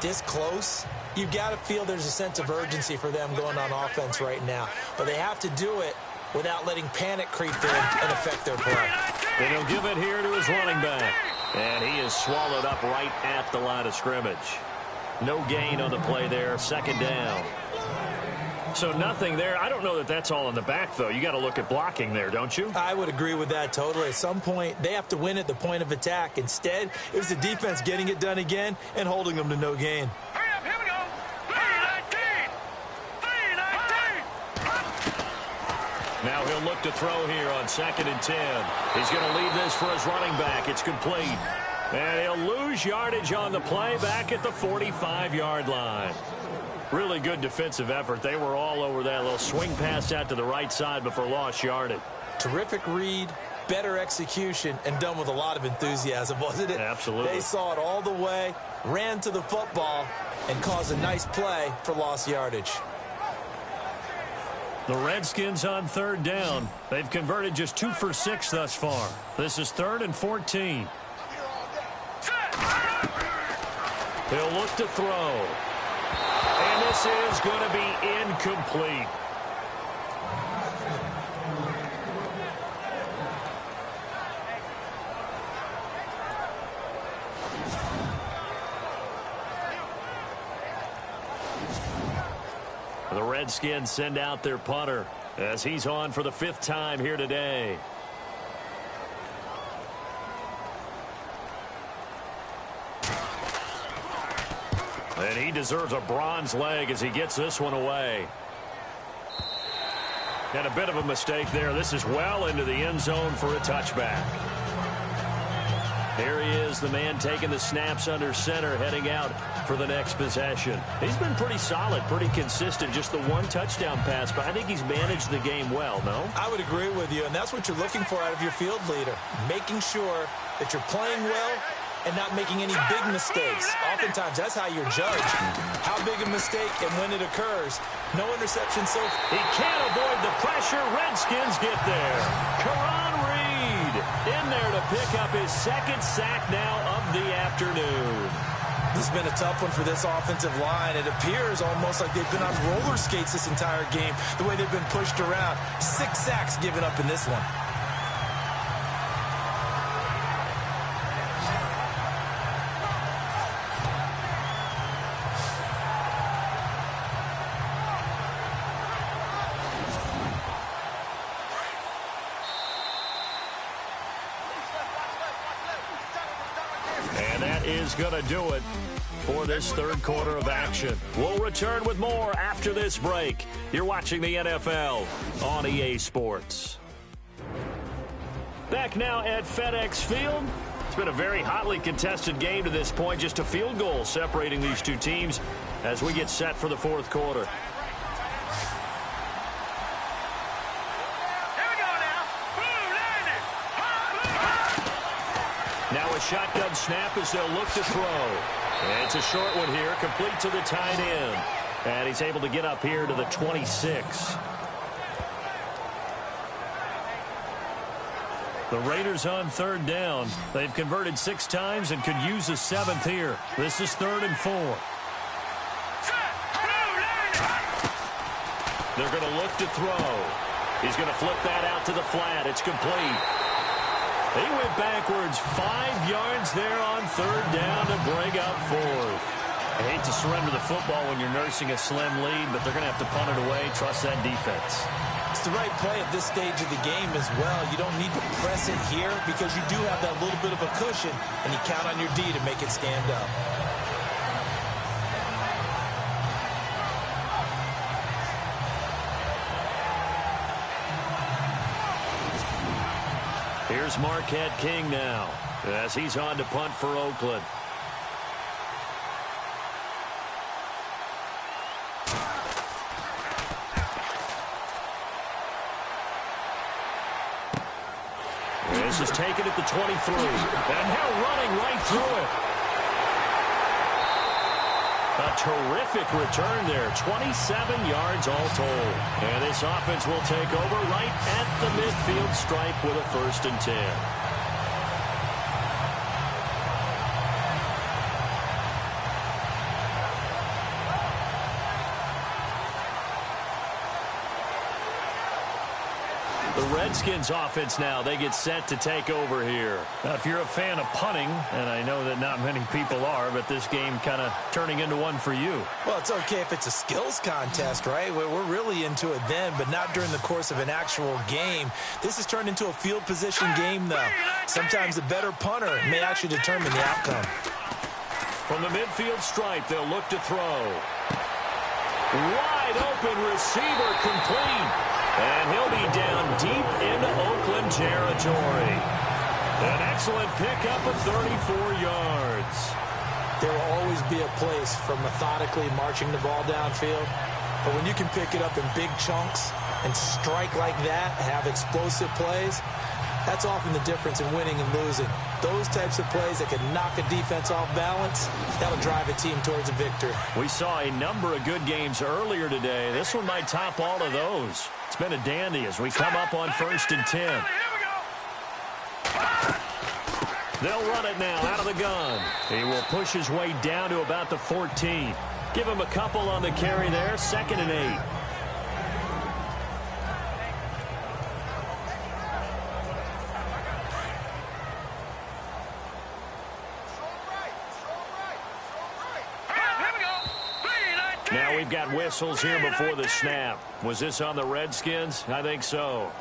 Speaker 2: this close, you've got to feel there's a sense of urgency for them going on offense right now. But they have to do it without letting panic creep in and affect their play.
Speaker 1: And he'll give it here to his running back. And he is swallowed up right at the line of scrimmage. No gain on the play there, 2nd down. So nothing there. I don't know that that's all in the back, though. You got to look at blocking there, don't you?
Speaker 2: I would agree with that totally. At some point, they have to win at the point of attack. Instead, it was the defense getting it done again and holding them to no gain.
Speaker 3: Hurry up, here we go. 3-19. 3-19.
Speaker 1: Now he'll look to throw here on 2nd and 10. He's going to leave this for his running back. It's complete. And he'll lose yardage on the play back at the 45-yard line. Really good defensive effort. They were all over that little swing pass out to the right side before lost yardage.
Speaker 2: Terrific read, better execution, and done with a lot of enthusiasm, wasn't it?
Speaker 1: Absolutely.
Speaker 2: They saw it all the way, ran to the football, and caused a nice play for lost yardage.
Speaker 1: The Redskins on 3rd down. They've converted just 2 for 6 thus far. This is 3rd and 14. He'll look to throw. And this is going to be incomplete. The Redskins send out their punter as he's on for the 5th time here today. And he deserves a bronze leg as he gets this one away. And a bit of a mistake there. This is well into the end zone for a touchback. There he is, the man taking the snaps under center, heading out for the next possession. He's been pretty solid, pretty consistent, just the 1 touchdown pass, but I think he's managed the game well, no?
Speaker 2: I would agree with you, and that's what you're looking for out of your field leader, making sure that you're playing well and not making any big mistakes. Oftentimes, that's how you're judged. How big a mistake and when it occurs. No interception so far.
Speaker 1: He can't avoid the pressure. Redskins get there. Karan Reed in there to pick up his second sack now of the afternoon.
Speaker 2: This has been a tough one for this offensive line. It appears almost like they've been on roller skates this entire game, the way they've been pushed around. 6 sacks given up in this one.
Speaker 1: And that is going to do it for this third quarter of action. We'll return with more after this break. You're watching the NFL on EA Sports. Back now at FedEx Field. It's been a very hotly contested game to this point. Just a field goal separating these two teams as we get set for the fourth quarter. Now a shotgun snap as they'll look to throw. And it's a short one here, complete to the tight end. And he's able to get up here to the 26. The Raiders on third down. They've converted 6 times and could use a 7th here. This is 3rd and 4. They're going to look to throw. He's going to flip that out to the flat. It's complete. He went backwards 5 yards there on third down to bring up 4th. I hate to surrender the football when you're nursing a slim lead, but they're going to have to punt it away. Trust that defense.
Speaker 2: It's the right play at this stage of the game as well. You don't need to press it here because you do have that little bit of a cushion, and you count on your D to make it stand up.
Speaker 1: Here's Marquette King now as he's on to punt for Oakland. This is taken at the 23. And now running right through it. A terrific return there. 27 yards all told. And this offense will take over right at the midfield stripe with a 1st and 10. The Redskins offense now, they get set to take over here. Now, if you're a fan of punting, and I know that not many people are, but this game kind of turning into one for you.
Speaker 2: Well, it's okay if it's a skills contest, right? We're really into it then, but not during the course of an actual game. This has turned into a field position game, though. Sometimes the better punter may actually determine the outcome.
Speaker 1: From the midfield stripe, they'll look to throw. Wide open receiver complete. And he'll be down deep into Oakland territory. An excellent pickup of 34 yards.
Speaker 2: There will always be a place for methodically marching the ball downfield. But when you can pick it up in big chunks and strike like that, have explosive plays, that's often the difference in winning and losing. Those types of plays that can knock a defense off balance, that'll drive a team towards a victory.
Speaker 1: We saw a number of good games earlier today. This one might top all of those. It's been a dandy as we come up on 1st and 10. They'll run it now out of the gun. He will push his way down to about the 14. Give him a couple on the carry there. 2nd and 8. Now we've got whistles here before the snap. Was this on the Redskins? I think so.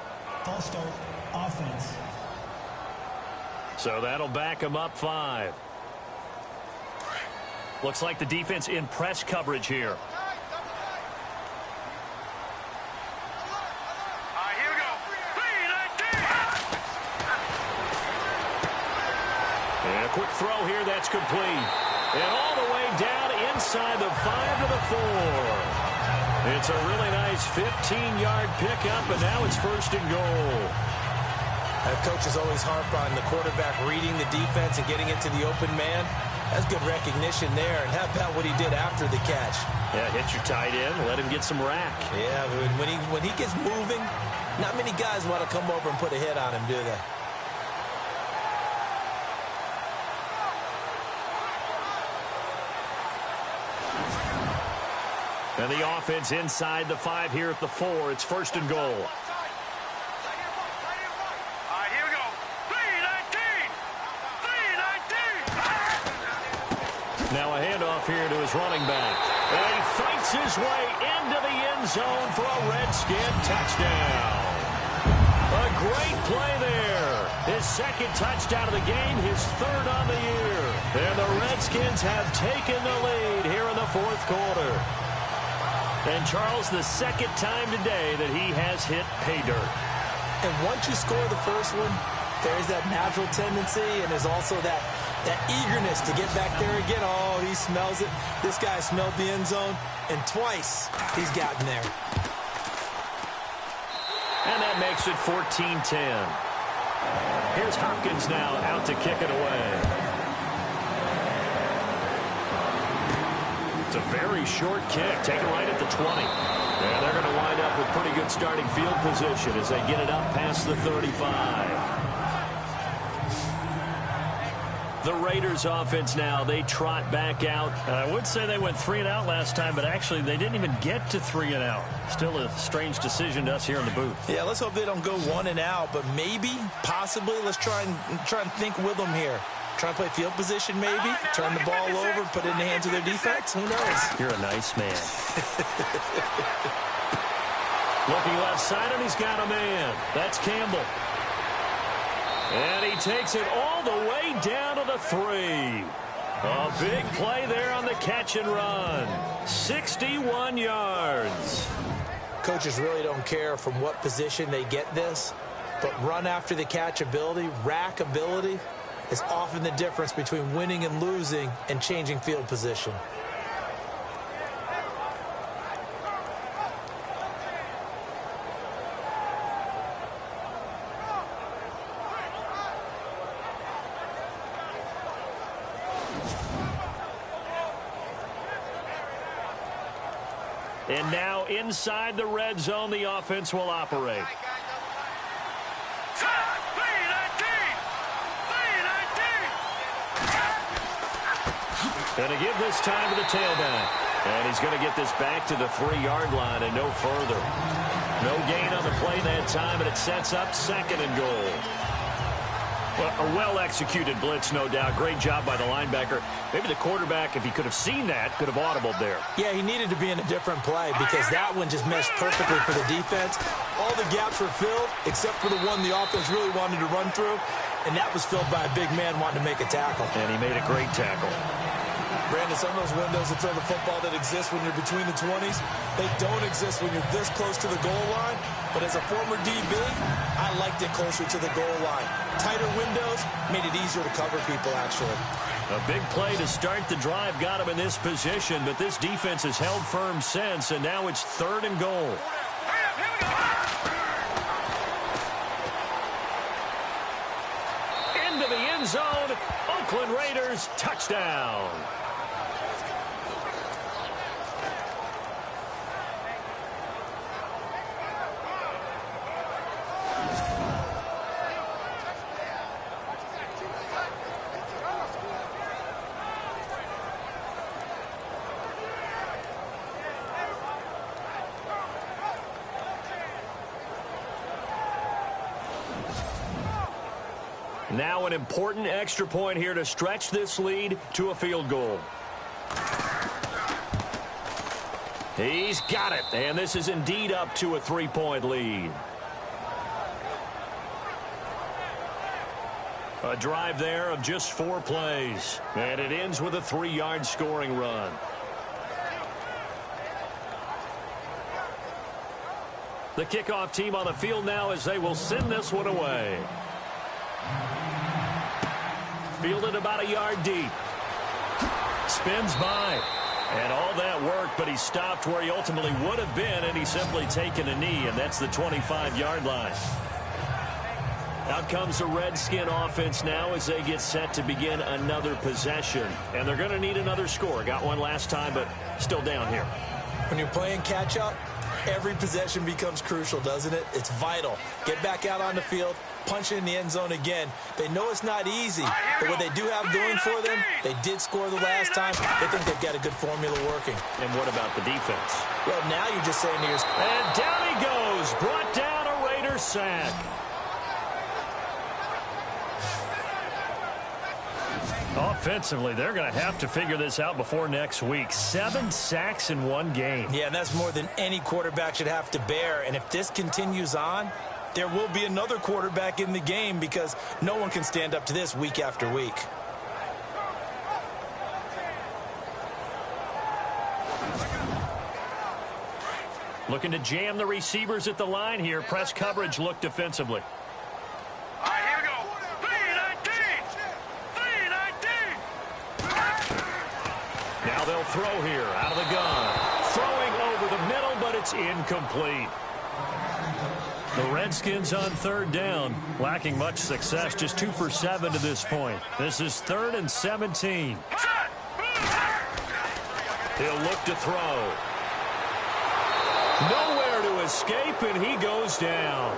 Speaker 6: False start, offense.
Speaker 1: So that'll back them up 5. Looks like the defense in press coverage here.
Speaker 3: Here we go. 3-19.
Speaker 1: And a quick throw here, that's complete. And all the way down inside the 5 to the 4. It's a really nice 15-yard pickup, and now it's 1st and goal.
Speaker 2: Coaches always harp on the quarterback reading the defense and getting it to the open man. That's good recognition there. And how about what he did after the catch?
Speaker 1: Yeah, hit your tight end, let him get some rack.
Speaker 2: Yeah, when he gets moving, not many guys want to come over and put a hit on him, do they?
Speaker 1: And the offense inside the 5 here at the 4. It's 1st and goal. Now a handoff here to his running back. And he fights his way into the end zone for a Redskin touchdown. A great play there. His 2nd touchdown of the game, his 3rd on the year. And the Redskins have taken the lead here in the 4th quarter. And Charles, the 2nd time today that he has hit pay dirt.
Speaker 2: And once you score the first one, there's that natural tendency, and there's also that eagerness to get back there again. Oh, he smells it. This guy smelled the end zone, and twice he's gotten there.
Speaker 1: And that makes it 14-10. Here's Hopkins now out to kick it away. It's a very short kick, taken right at the 20. And they're going to wind up with pretty good starting field position as they get it up past the 35. The Raiders offense now, they trot back out. I would say they went 3 and out last time, but actually they didn't even get to 3 and out. Still a strange decision to us here in the booth.
Speaker 2: Yeah, let's hope they don't go 1 and out, but maybe, possibly, let's try and think with them here. Try and play field position maybe, turn the ball over, put it in the hands of their defense. Who knows?
Speaker 1: You're a nice man. Looking left side, and he's got a man. That's Campbell. And he takes it all the way down to the 3. A big play there on the catch and run. 61 yards.
Speaker 2: Coaches really don't care from what position they get this, but run after the catch ability, rack ability, is often the difference between winning and losing and changing field position.
Speaker 1: And now inside the red zone, the offense will operate. And to give this time to the tailback. And he's going to get this back to the 3-yard line and no further. No gain on the play that time, and it sets up 2nd and goal. Well, a well-executed blitz, no doubt. Great job by the linebacker. Maybe the quarterback, if he could have seen that, could have audibled there.
Speaker 2: Yeah, he needed to be in a different play because that one just meshed perfectly for the defense. All the gaps were filled except for the one the offense really wanted to run through, and that was filled by a big man wanting to make a tackle.
Speaker 1: And he made a great tackle.
Speaker 2: Brandon, some of those windows to throw the football that exist when you're between the 20s, they don't exist when you're this close to the goal line. But as a former DB, I liked it closer to the goal line. Tighter windows made it easier to cover people, actually.
Speaker 1: A big play to start the drive got him in this position, but this defense has held firm since, and now it's 3rd and goal. Into the end zone, Oakland Raiders touchdown. Now an important extra point here to stretch this lead to a field goal. He's got it, and this is indeed up to a 3-point lead. A drive there of just 4 plays, and it ends with a 3-yard scoring run. The kickoff team on the field now as they will send this one away. Fielded about a yard deep. Spins by. And all that work, but he stopped where he ultimately would have been, and he's simply taken a knee, and that's the 25-yard line. Out comes the Redskin offense now as they get set to begin another possession. And they're going to need another score. Got one last time, but still down here.
Speaker 2: When you're playing catch-up, every possession becomes crucial, doesn't it? It's vital. Get back out on the field, punch it in the end zone again. They know it's not easy, but what they do have going for them, they did score the last time. They think they've got a good formula working.
Speaker 1: And what about the defense?
Speaker 2: Well, now you're just saying to yourself.
Speaker 1: And down he goes. Brought down a Raider sack. Offensively, they're going to have to figure this out before next week. 7 sacks in one game.
Speaker 2: Yeah, and that's more than any quarterback should have to bear. And if this continues on, there will be another quarterback in the game because no one can stand up to this week after week.
Speaker 1: Looking to jam the receivers at the line here. Press coverage look defensively.
Speaker 3: All right, here we go. 3-19.
Speaker 1: Now they'll throw here out of the gun. Throwing over the middle, but it's incomplete. The Redskins on third down, lacking much success, just 2 for 7 to this point. This is 3rd and 17. He'll look to throw. Nowhere to escape, and he goes down.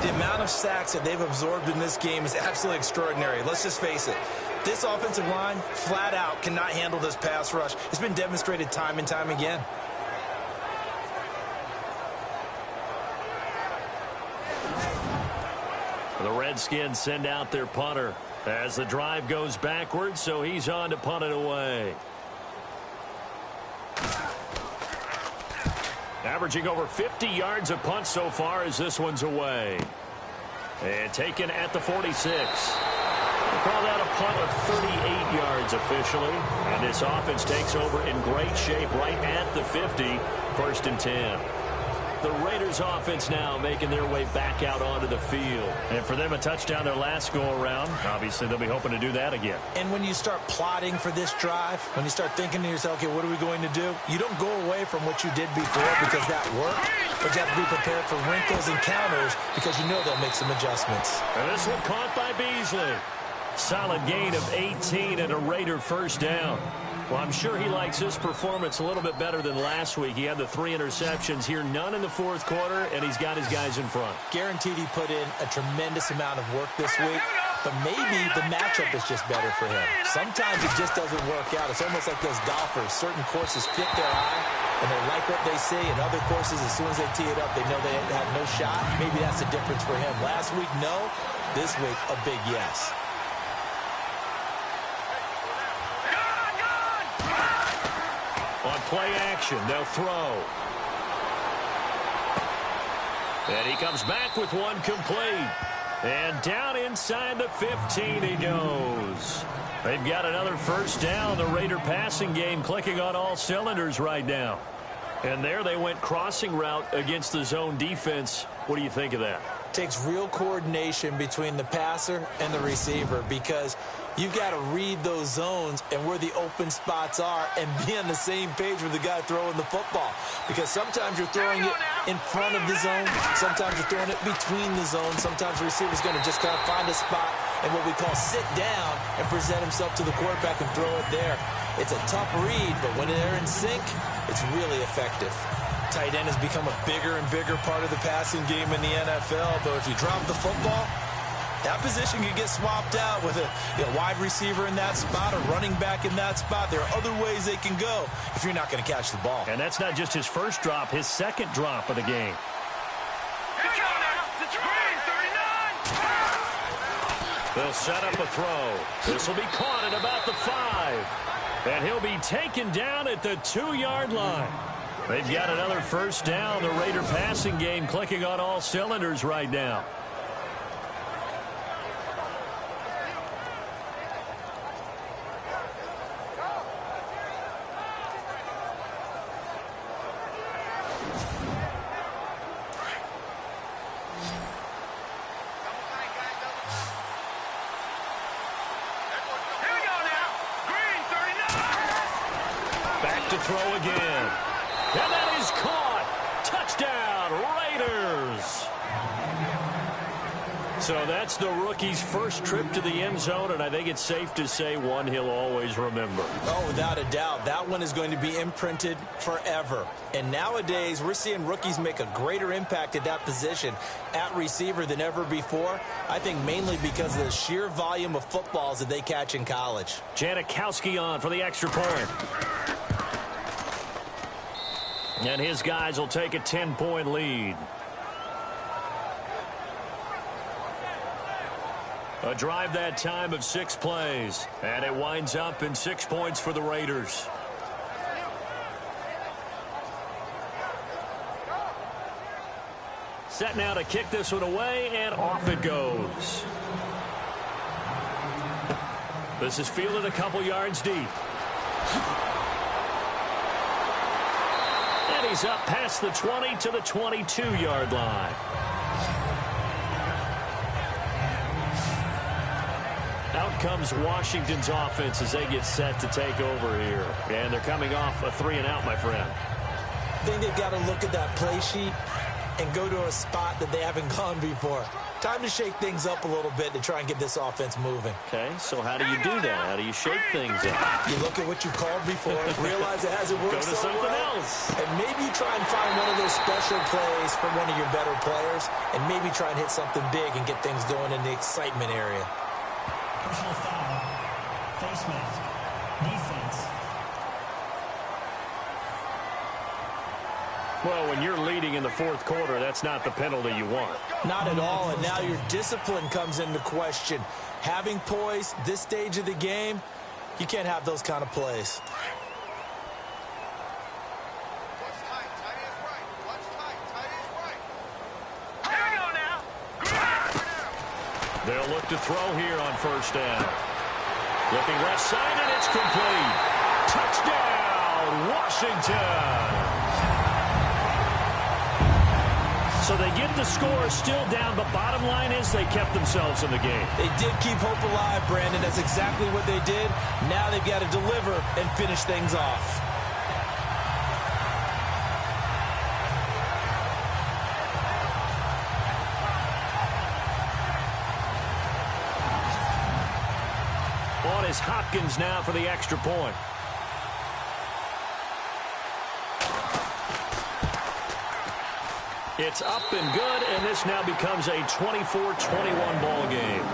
Speaker 2: The amount of sacks that they've absorbed in this game is absolutely extraordinary. Let's just face it. This offensive line, flat out, cannot handle this pass rush. It's been demonstrated time and time again.
Speaker 1: The Redskins send out their punter as the drive goes backwards, so he's on to punt it away. Averaging over 50 yards a punt so far as this one's away. And taken at the 46. We'll call that a punt of 38 yards officially. And this offense takes over in great shape right at the 50. 1st and 10. The Raiders offense now making their way back out onto the field. And for them, a touchdown their last go-around. Obviously, they'll be hoping to do that again.
Speaker 2: And when you start plotting for this drive, when you start thinking to yourself, okay, what are we going to do? You don't go away from what you did before because that worked, but you have to be prepared for wrinkles and counters because you know they'll make some adjustments.
Speaker 1: And this one caught by Beasley. Solid gain of 18 and a Raider first down. Well, I'm sure he likes his performance a little bit better than last week. He had the 3 interceptions here, none in the 4th quarter, and he's got his guys in front.
Speaker 2: Guaranteed he put in a tremendous amount of work this week, but maybe the matchup is just better for him. Sometimes it just doesn't work out. It's almost like those golfers. Certain courses fit their eye, and they like what they see, and other courses, as soon as they tee it up, they know they have no shot. Maybe that's the difference for him. Last week, no. This week, a big yes.
Speaker 1: On play action, they'll throw. And he comes back with one complete. And down inside the 15 he goes. They've got another first down. The Raider passing game clicking on all cylinders right now. And there they went crossing route against the zone defense. What do you think of that?
Speaker 2: Takes real coordination between the passer and the receiver because you've got to read those zones and where the open spots are and be on the same page with the guy throwing the football. Because sometimes you're throwing it in front of the zone. Sometimes you're throwing it between the zones. Sometimes the receiver's going to just kind of find a spot and what we call sit down and present himself to the quarterback and throw it there. It's a tough read, but when they're in sync, it's really effective. Tight end has become a bigger and bigger part of the passing game in the NFL, but if you drop the football, that position could get swapped out with a wide receiver in that spot, a running back in that spot. There are other ways they can go if you're not going to catch the ball.
Speaker 1: And that's not just his first drop, his second drop of the game.
Speaker 3: Here we go now. The green, 39.
Speaker 1: They'll set up a throw. This will be caught at about the 5. And he'll be taken down at the 2-yard line. They've got another first down. The Raider passing game clicking on all cylinders right now.
Speaker 3: Here we go now. Green, 39.
Speaker 1: Back to throw again. And that is caught. Touchdown, Raiders. Raiders. So that's the rookie's first trip to the end zone, and I think it's safe to say one he'll always remember.
Speaker 2: Oh, without a doubt. That one is going to be imprinted forever. And nowadays, we're seeing rookies make a greater impact at that position at receiver than ever before. I think mainly because of the sheer volume of footballs that they catch in college.
Speaker 1: Janikowski on for the extra point. And his guys will take a 10-point lead. A drive that time of 6 plays. And it winds up in 6 points for the Raiders. Set now to kick this one away, and off it goes. This is fielded a couple yards deep. And he's up past the 20 to the 22-yard line. Out comes Washington's offense as they get set to take over here. And they're coming off a 3-and-out, my friend.
Speaker 2: I think they've got to look at that play sheet and go to a spot that they haven't gone before. Time to shake things up a little bit to try and get this offense moving.
Speaker 1: Okay, so how do you do that? How do you shake things up?
Speaker 2: You look at what you've called before, realize it hasn't worked
Speaker 1: Go to
Speaker 2: so
Speaker 1: something
Speaker 2: well,
Speaker 1: else.
Speaker 2: and maybe try and find one of those special plays from one of your better players, and maybe try and hit something big and get things going in the excitement area.
Speaker 6: Personal foul. Face mask. Defense.
Speaker 1: Well, when you're leading in the fourth quarter, that's not the penalty you want.
Speaker 2: Not at all, and now your discipline comes into question. Having poise this stage of the game, you can't have those kind of plays.
Speaker 1: They'll look to throw here on first down. Looking left side, and it's complete. Touchdown, Washington. So they get the score still down, but bottom line is they kept themselves in the game.
Speaker 2: They did keep hope alive, Brandon. That's exactly what they did. Now they've got to deliver and finish things off.
Speaker 1: On is Hopkins now for the extra point. It's up and good, and this now becomes a 24-21 ball game.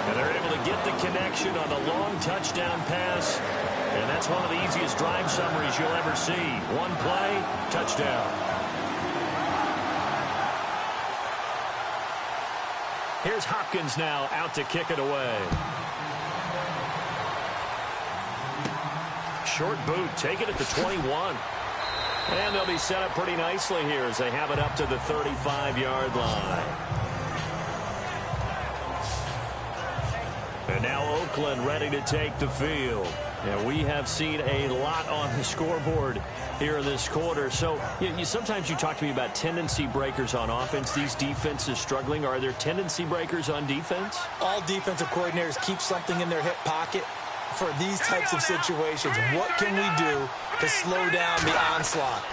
Speaker 1: And they're able to get the connection on the long touchdown pass, and that's one of the easiest drive summaries you'll ever see. One play, touchdown. Here's Hopkins now out to kick it away. Short boot, take it at the 21. And they'll be set up pretty nicely here as they have it up to the 35-yard line. And now Oakland ready to take the field. And we have seen a lot on the scoreboard here in this quarter. So sometimes you talk to me about tendency breakers on offense. These defenses struggling. Are there tendency breakers on defense?
Speaker 2: All defensive coordinators keep something in their hip pocket for these types of situations. What can we do to slow down the onslaught?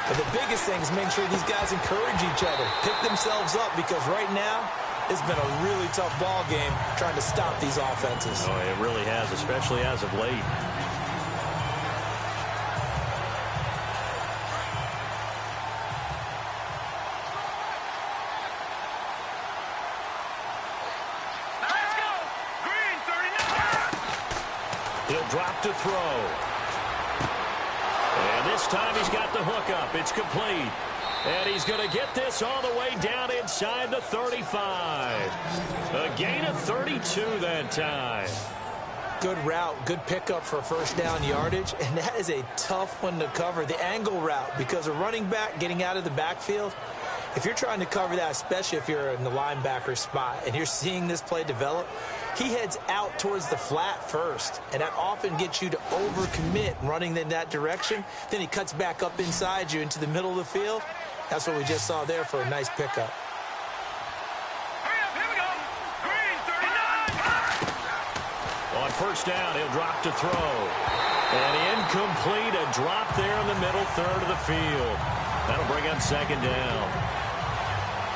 Speaker 2: But the biggest thing is make sure these guys encourage each other, pick themselves up, because right now it's been a really tough ball game trying to stop these offenses.
Speaker 1: Oh, it really has, especially as of late. He'll drop to throw. And this time he's got the hook up. It's complete. And he's going to get this all the way down inside the 35. A gain of 32 that time.
Speaker 2: Good route, good pickup for first down yardage, and that is a tough one to cover. The angle route, because a running back getting out of the backfield, if you're trying to cover that, especially if you're in the linebacker spot and you're seeing this play develop, he heads out towards the flat first, and that often gets you to overcommit running in that direction. Then he cuts back up inside you into the middle of the field. That's what we just saw there for a nice pickup.
Speaker 1: On first down, he'll drop to throw. And incomplete, a drop there in the middle third of the field. That'll bring up second down.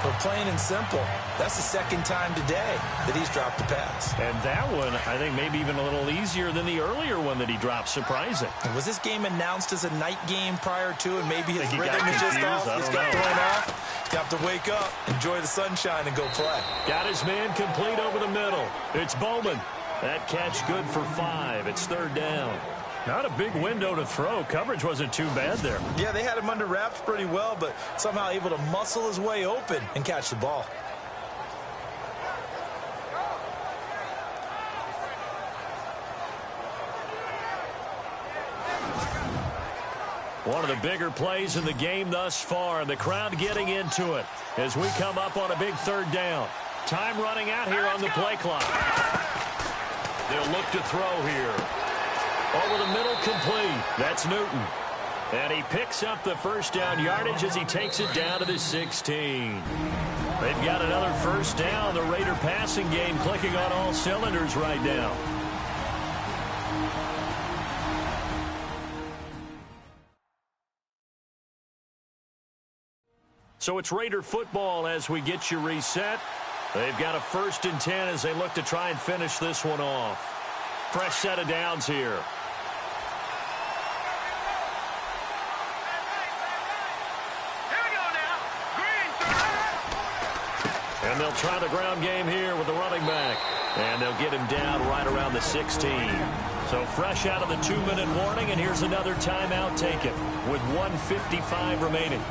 Speaker 2: But plain and simple, that's the second time today that he's dropped a pass.
Speaker 1: And that one, I think, maybe even a little easier than the earlier one that he dropped. Surprising.
Speaker 2: And was this game announced as a night game prior to, and maybe his rhythm is just off?
Speaker 1: He's
Speaker 2: got thrown off. He's got to wake up, enjoy the sunshine, and go play.
Speaker 1: Got his man complete over the middle. It's Bowman. That catch good for 5. It's third down. Not a big window to throw. Coverage wasn't too bad there.
Speaker 2: Yeah, they had him under wraps pretty well, but somehow able to muscle his way open and catch the ball.
Speaker 1: One of the bigger plays in the game thus far, and the crowd getting into it as we come up on a big third down. Time running out here on the play clock. They'll look to throw here. Over the middle, complete. That's Newton. And he picks up the first down yardage as he takes it down to the 16. They've got another first down. The Raider passing game clicking on all cylinders right now. So it's Raider football as we get you reset. They've got a 1st and 10 as they look to try and finish this one off. Fresh set of downs here. And they'll try the ground game here with the running back. And they'll get him down right around the 16. So fresh out of the 2-minute warning, and here's another timeout taken with 1:55 remaining.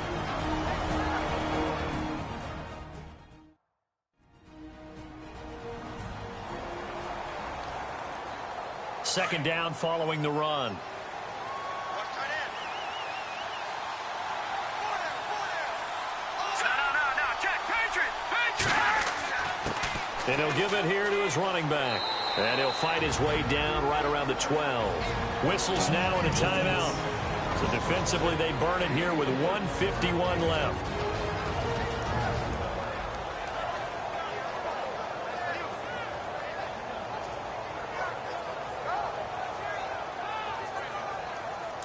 Speaker 1: Second down following the run. And he'll give it here to his running back. And he'll fight his way down right around the 12. Whistles now in a timeout. So defensively they burn it here with 1:51 left.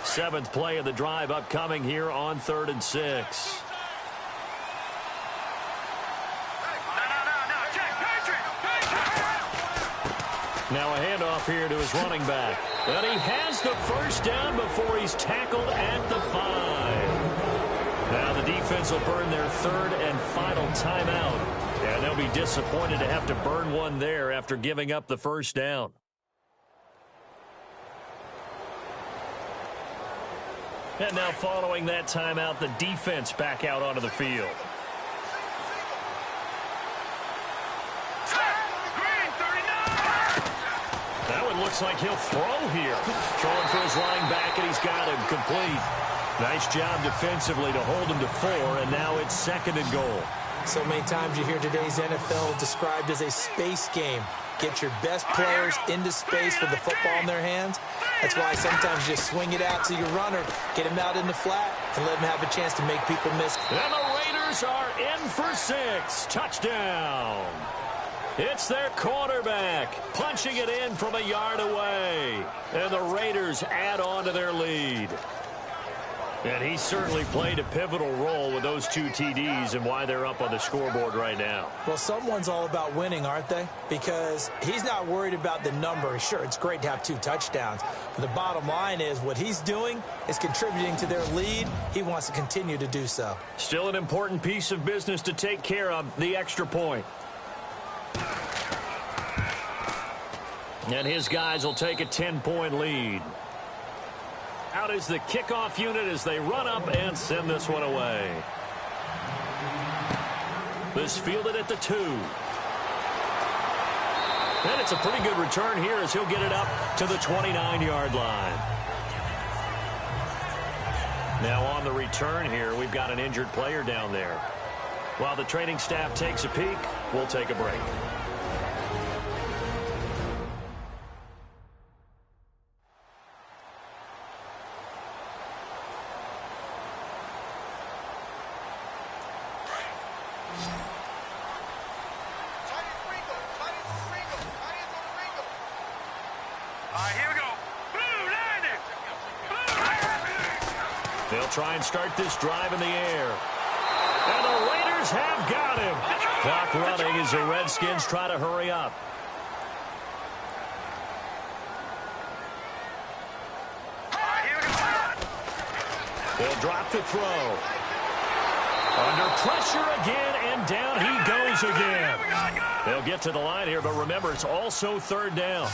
Speaker 1: Seventh play of the drive upcoming here on 3rd and 6. Now a handoff here to his running back. And he has the first down before he's tackled at the 5. Now the defense will burn their 3rd and final timeout. And they'll be disappointed to have to burn one there after giving up the first down. And now following that timeout, the defense back out onto the field. That one looks like he'll throw here. Throwing for his running back, and he's got him complete. Nice job defensively to hold him to 4, and now it's 2nd and goal.
Speaker 2: So many times you hear today's NFL described as a space game. Get your best players into space with the football in their hands. That's why sometimes you just swing it out to your runner, get him out in the flat, and let him have a chance to make people miss.
Speaker 1: And the Raiders are in for 6. Touchdown. It's their quarterback punching it in from a yard away. And the Raiders add on to their lead. And he certainly played a pivotal role with those 2 TDs and why they're up on the scoreboard right now.
Speaker 2: Well, someone's all about winning, aren't they? Because he's not worried about the number. Sure, it's great to have 2 touchdowns. But the bottom line is what he's doing is contributing to their lead. He wants to continue to do so.
Speaker 1: Still an important piece of business to take care of, the extra point. And his guys will take a 10-point lead. Out is the kickoff unit as they run up and send this one away. This fielded at the 2. And it's a pretty good return here as he'll get it up to the 29-yard line. Now on the return here, we've got an injured player down there. While the training staff takes a peek, we'll take a break.
Speaker 3: Here we go. Blue line it.
Speaker 1: They'll try and start this drive in the air. And the Raiders have got him. Clock running as the Redskins try to hurry up. They'll drop the throw. Under pressure again, and down he goes again. They'll get to the line here, but remember, it's also third down.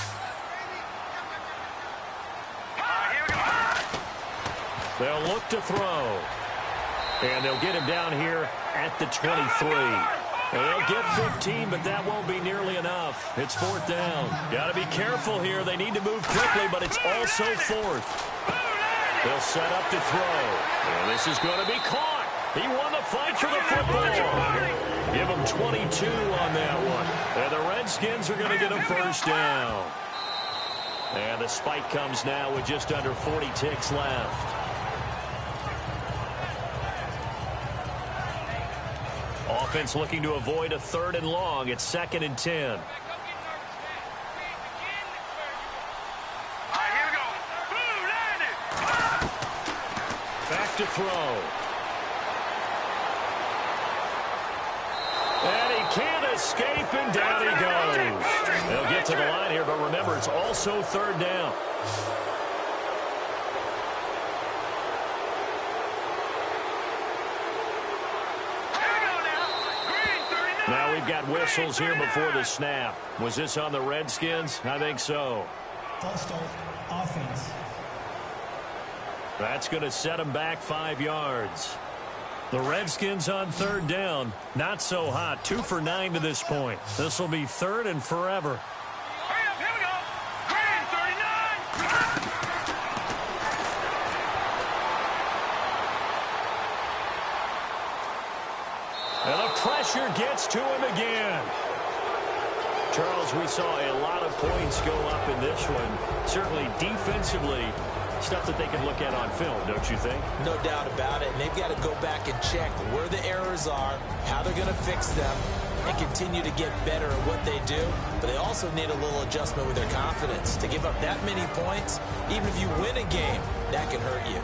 Speaker 1: They'll look to throw. And they'll get him down here at the 23. They'll get 15, but that won't be nearly enough. It's fourth down. Got to be careful here. They need to move quickly, but it's also fourth. They'll set up to throw. And this is going to be caught. He won the fight for the football. Give him 22 on that one. And the Redskins are going to get a first down. And the spike comes now with just under 40 ticks left. Offense looking to avoid a third and long. It's 2nd and 10. Back to throw. And he can't escape, and down he goes. They'll get to the line here, but remember, it's also third down. Now we've got whistles here before the snap. Was this on the Redskins? I think so.
Speaker 6: False start, offense.
Speaker 1: That's going to set them back 5 yards. The Redskins on third down. Not so hot. 2 for 9 to this point. This will be third and forever.
Speaker 3: Hurry up, here we go. Green, 39.
Speaker 1: And the pressure gets to him again. Charles, we saw a lot of points go up in this one. Certainly defensively, stuff that they can look at on film, don't you think?
Speaker 2: No doubt about it. And they've got to go back and check where the errors are, how they're going to fix them, and continue to get better at what they do. But they also need a little adjustment with their confidence. To give up that many points, even if you win a game, that can hurt you.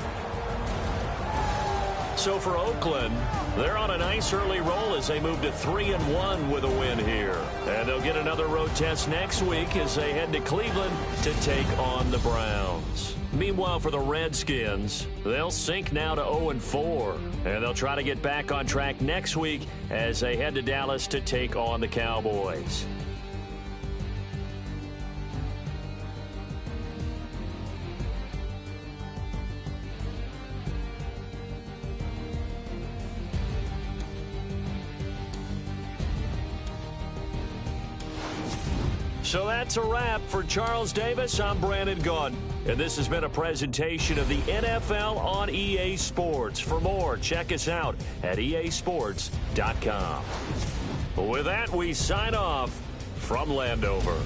Speaker 1: So for Oakland, they're on a nice early roll as they move to 3-1 with a win here. And they'll get another road test next week as they head to Cleveland to take on the Browns. Meanwhile, for the Redskins, they'll sink now to 0-4. And they'll try to get back on track next week as they head to Dallas to take on the Cowboys. So that's a wrap. For Charles Davis, I'm Brandon Gaudin. And this has been a presentation of the NFL on EA Sports. For more, check us out at easports.com. With that, we sign off from Landover.